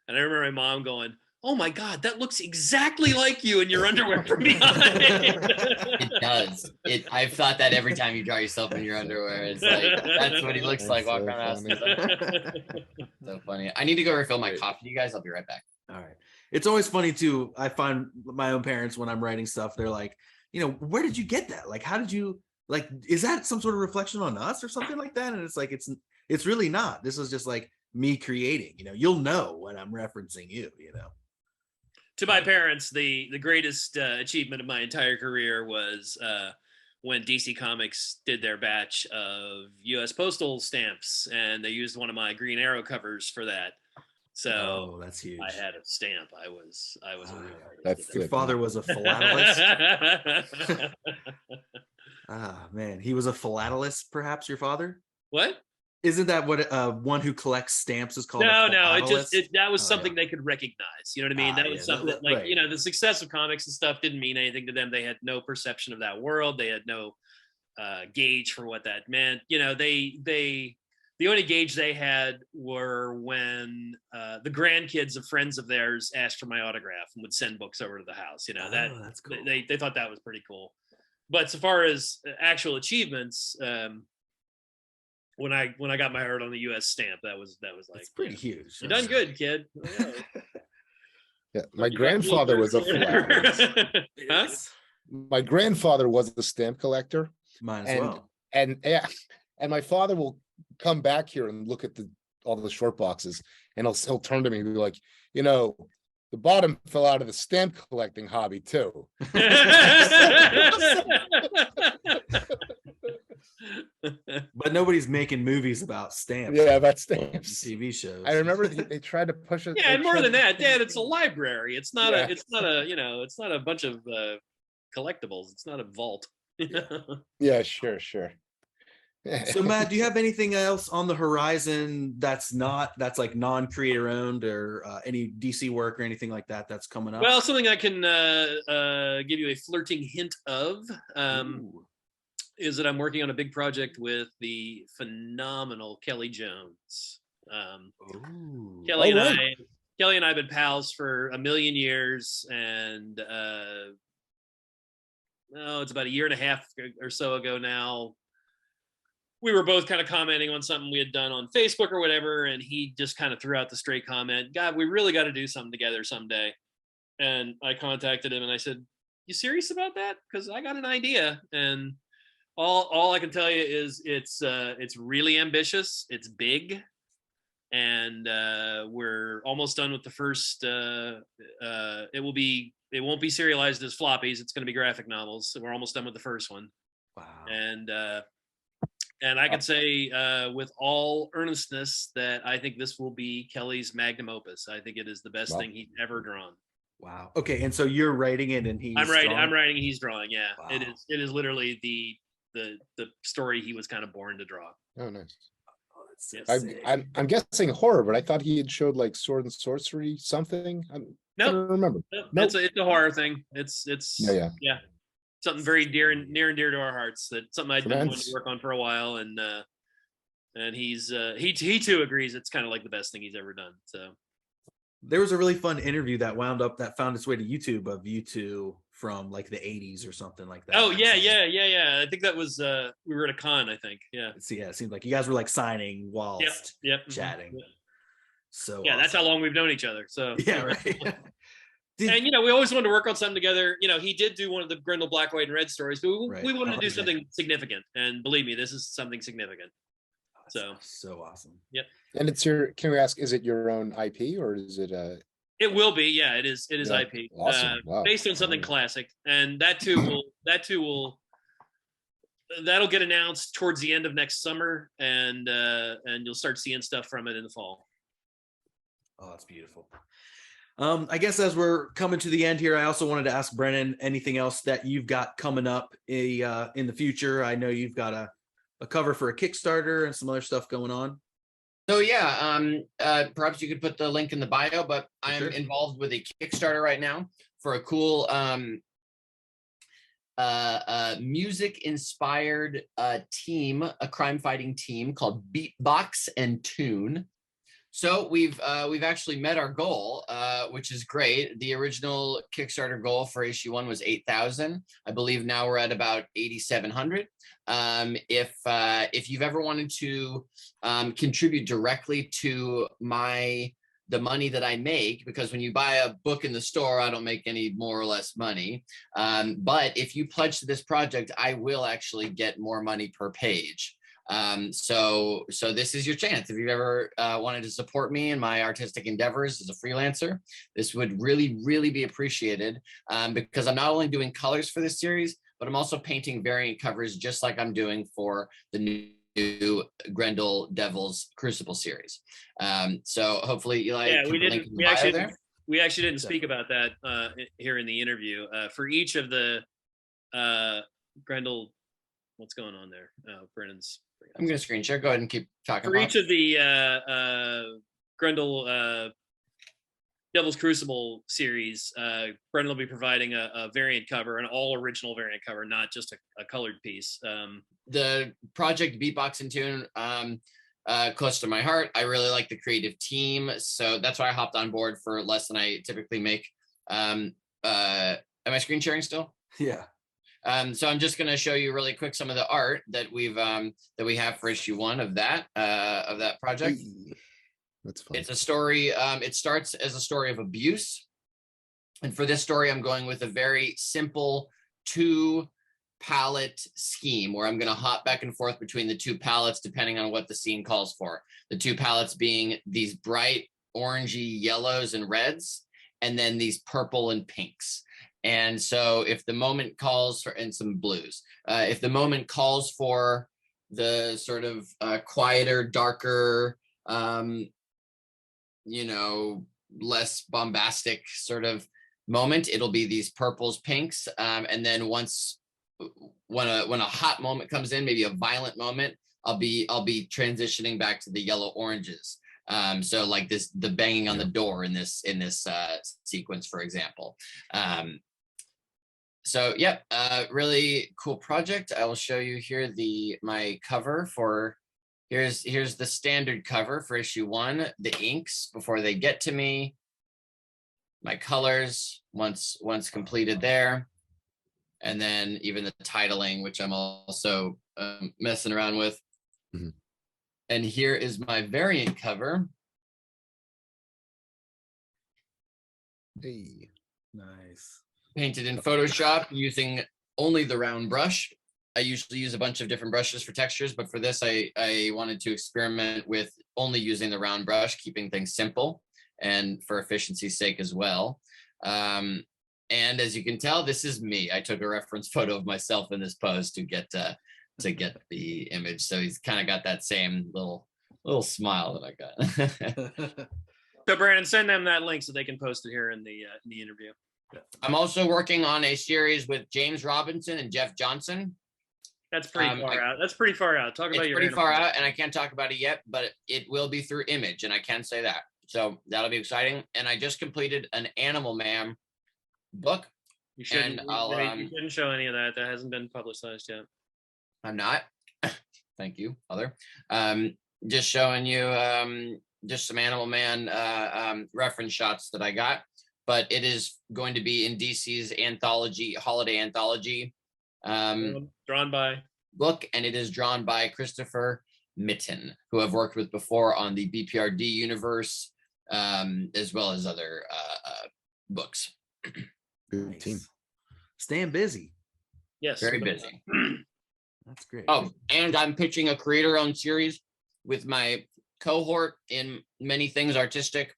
And I remember my mom going, "Oh my God, that looks exactly like you in your underwear from behind."
It does. I've thought that every time you draw yourself in your underwear. It's like, that's what he looks like walking around the house. So funny. I need to go refill my coffee, you guys. I'll be right back.
All right. It's always funny too. I find my own parents when I'm writing stuff, they're like, you know, where did you get that? Like, how did you, like, is that some sort of reflection on us or something like that? And it's like, it's really not. This is just like me creating, you know, you'll know when I'm referencing you, you know.
To my parents, the greatest achievement of my entire career was when DC Comics did their batch of U.S. Postal stamps, and they used one of my Green Arrow covers for that. So
that's huge.
I had a stamp. I was a real
That's
your father was a philatelist. Man, he was a philatelist. Perhaps your father.
What?
Isn't that what one who collects stamps is called?
No. That was something they could recognize. You know what I mean? That was something that, like,
right.
You know, the success of comics and stuff didn't mean anything to them. They had no perception of that world. They had no gauge for what that meant. You know, the only gauge they had were when the grandkids of friends of theirs asked for my autograph and would send books over to the house. You know,
that's cool.
They thought that was pretty cool. But so far as actual achievements, when I got my heart on the U.S. stamp, that was like,
it's pretty huge.
You're done good, kid.
Yeah, my grandfather was a philatelist.
Huh?
My grandfather was a stamp collector.
Mine as well.
And my father will come back here and look at all the short boxes, and he'll turn to me and be like, you know, the bottom fell out of the stamp collecting hobby too.
But nobody's making movies about stamps.
Yeah, about stamps.
TV shows.
I remember they tried to push it.
Yeah, and more than that, Dad, it's a library. It's not it's not a bunch of collectibles. It's not a vault.
Yeah, sure.
So Matt, do you have anything else on the horizon that's like non-creator owned, or any DC work or anything like that that's coming up?
Well, something I can give you a flirting hint of is that I'm working on a big project with the phenomenal Kelly Jones. Kelly and I have been pals for a million years, and it's about a year and a half or so ago now. We were both kind of commenting on something we had done on Facebook or whatever, and he just kind of threw out the straight comment, "God, we really got to do something together someday." And I contacted him and I said, "You serious about that? Because I got an idea." And all I can tell you is it's really ambitious. It's big, and we're almost done with the first. It won't be serialized as floppies. It's going to be graphic novels. So we're almost done with the first one.
Wow.
And I can say with all earnestness that I think this will be Kelly's magnum opus. I think it is the best thing he's ever drawn.
Wow. Okay, and so you're writing it, and he's
I'm writing.
drawing?
I'm writing. He's drawing. Yeah,
Wow.
it is literally the story he was kind of born to draw.
Oh, nice.
Oh, that's so
Yes.
sick.
I'm guessing horror, but I thought he had showed like sword and sorcery something. I
Nope.
don't remember.
Nope.
Nope.
It's a horror thing. It's
Yeah.
something very near and dear to our hearts. That something I'd been wanting
Tremendous.
to work on for a while, and he's he too agrees it's kind of like the best thing he's ever done. So
There was a really fun interview that found its way to YouTube of you two from like the 80s or something like that.
oh yeah,
So-
yeah. I think that was we were at a con. I think yeah.
Yeah, it seemed like you guys were like signing whilst
Yep.
chatting.
Yep.
So
Yeah, that's how
awesome.
long we've known each other. So
Yeah, right.
And we always wanted to work on something together. He did do one of the Grendel Black, White, and Red stories, but
Right.
we wanted to
Oh,
do
yeah.
something significant. And believe me, this is something significant. So
so awesome.
And can we ask, is it your own IP or is it
it will be, yeah, it is
Yeah.
IP,
Awesome. Wow.
based on something classic, and that'll get announced towards the end of next summer, and you'll start seeing stuff from it in the fall.
Oh, that's beautiful. I guess as we're coming to the end here, I also wanted to ask Brennan anything else that you've got coming up in the future. I know you've got a cover for a Kickstarter and some other stuff going on.
So yeah, perhaps you could put the link in the bio, but I'm
Sure.
involved with a Kickstarter right now for a cool music inspired team, a crime fighting team called Beatbox and Tune. So we've actually met our goal, which is great. The original Kickstarter goal for issue 1 was 8,000. I believe now we're at about 8,700. If you've ever wanted to contribute directly to the money that I make, because when you buy a book in the store, I don't make any more or less money. But if you pledge to this project, I will actually get more money per page. So this is your chance. If you've ever wanted to support me in my artistic endeavors as a freelancer, this would really, really be appreciated, because I'm not only doing colors for this series, but I'm also painting variant covers just like I'm doing for the new Grendel Devil's Crucible series. So hopefully, Eli,
Yeah,
can
we
put a link
didn't.
in the bio there.
We actually didn't speak about that here in the interview. For each of the Grendel, what's going on there? Brennan's.
I'm going to screen share. Go ahead and keep talking.
For each of the Grendel Devil's Crucible series, Brennan will be providing a variant cover, an all original variant cover, not just a colored piece.
The project Beatbox and Tune, close to my heart. I really like the creative team, so that's why I hopped on board for less than I typically make. Am I screen sharing still?
Yeah.
So I'm just going to show you really quick some of the art that we have for issue 1 of that project.
That's fun.
It's a story. It starts as a story of abuse, and for this story, I'm going with a very simple 2 palette scheme where I'm going to hop back and forth between the 2 palettes depending on what the scene calls for. The 2 palettes being these bright orangey yellows and reds, and then these purple and pinks. And so if the moment calls for, and some blues, if the moment calls for the sort of quieter, darker, less bombastic sort of moment, it'll be these purples, pinks. And then when a hot moment comes in, maybe a violent moment, I'll be transitioning back to the yellow oranges. So like the banging on the door in this sequence, for example. So yep, really cool project. I will show you here my cover for. Here's the standard cover for issue 1. The inks before they get to me. My colors once completed there, and then even the titling, which I'm also messing around with.
Mm-hmm.
And here is my variant cover.
Hey.
Nice.
Painted in Photoshop using only the round brush. I usually use a bunch of different brushes for textures, but for this, I wanted to experiment with only using the round brush, keeping things simple and for efficiency's sake as well. And as you can tell, this is me. I took a reference photo of myself in this pose to get the image. So he's kind of got that same little smile that I got.
So Brandon, send them that link so they can post it here in the interview.
I'm also working on a series with James Robinson and Jeff Johnson.
That's pretty far out. That's pretty far out. Talk about
It's
your
pretty far out, and I can't talk about it yet, but it will be through Image, and I can say that. So that'll be exciting. And I just completed an Animal Man book.
You shouldn't,
and I'll,
you shouldn't show any of that. That hasn't been publicized yet.
I'm not. Thank you, other. Just showing you just some Animal Man reference shots that I got, but it is going to be in DC's anthology, holiday anthology
Drawn by
book, and it is drawn by Christopher Mitten, who I've worked with before on the BPRD universe, as well as other books.
Good
Nice.
team.
Staying busy.
yes,
Very busy.
That's great.
Oh, and I'm pitching a creator-owned series with my cohort in many things artistic,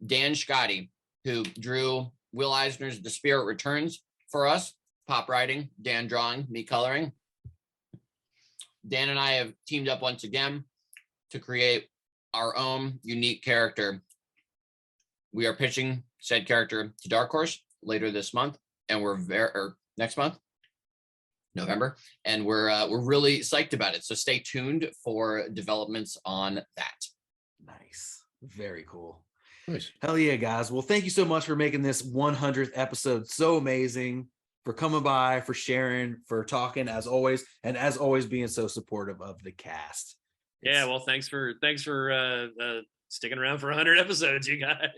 Dan Scotty, who drew Will Eisner's The Spirit Returns for us, pop writing, Dan drawing, me coloring. Dan and I have teamed up once again to create our own unique character. We are pitching said character to Dark Horse later this month, and next month, November, and we're really psyched about it. So stay tuned for developments on that.
Nice. Very cool.
Nice.
Hell yeah, guys. Well, thank you so much for making this 100th episode so amazing, for coming by, for sharing, for talking as always, and as always being so supportive of the cast.
Yeah, well, thanks for sticking around for 100 episodes, you guys.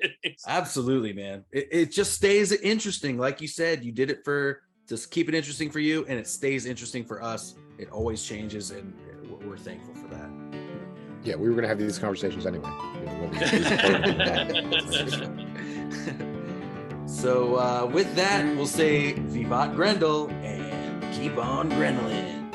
Absolutely, man. It just stays interesting. Like you said, you did it for just keep it interesting for you, and it stays interesting for us. It always changes, and we're thankful for that.
Yeah, we were going to have these conversations anyway.
So with that, we'll say Vivat Grendel and keep on Grenlin.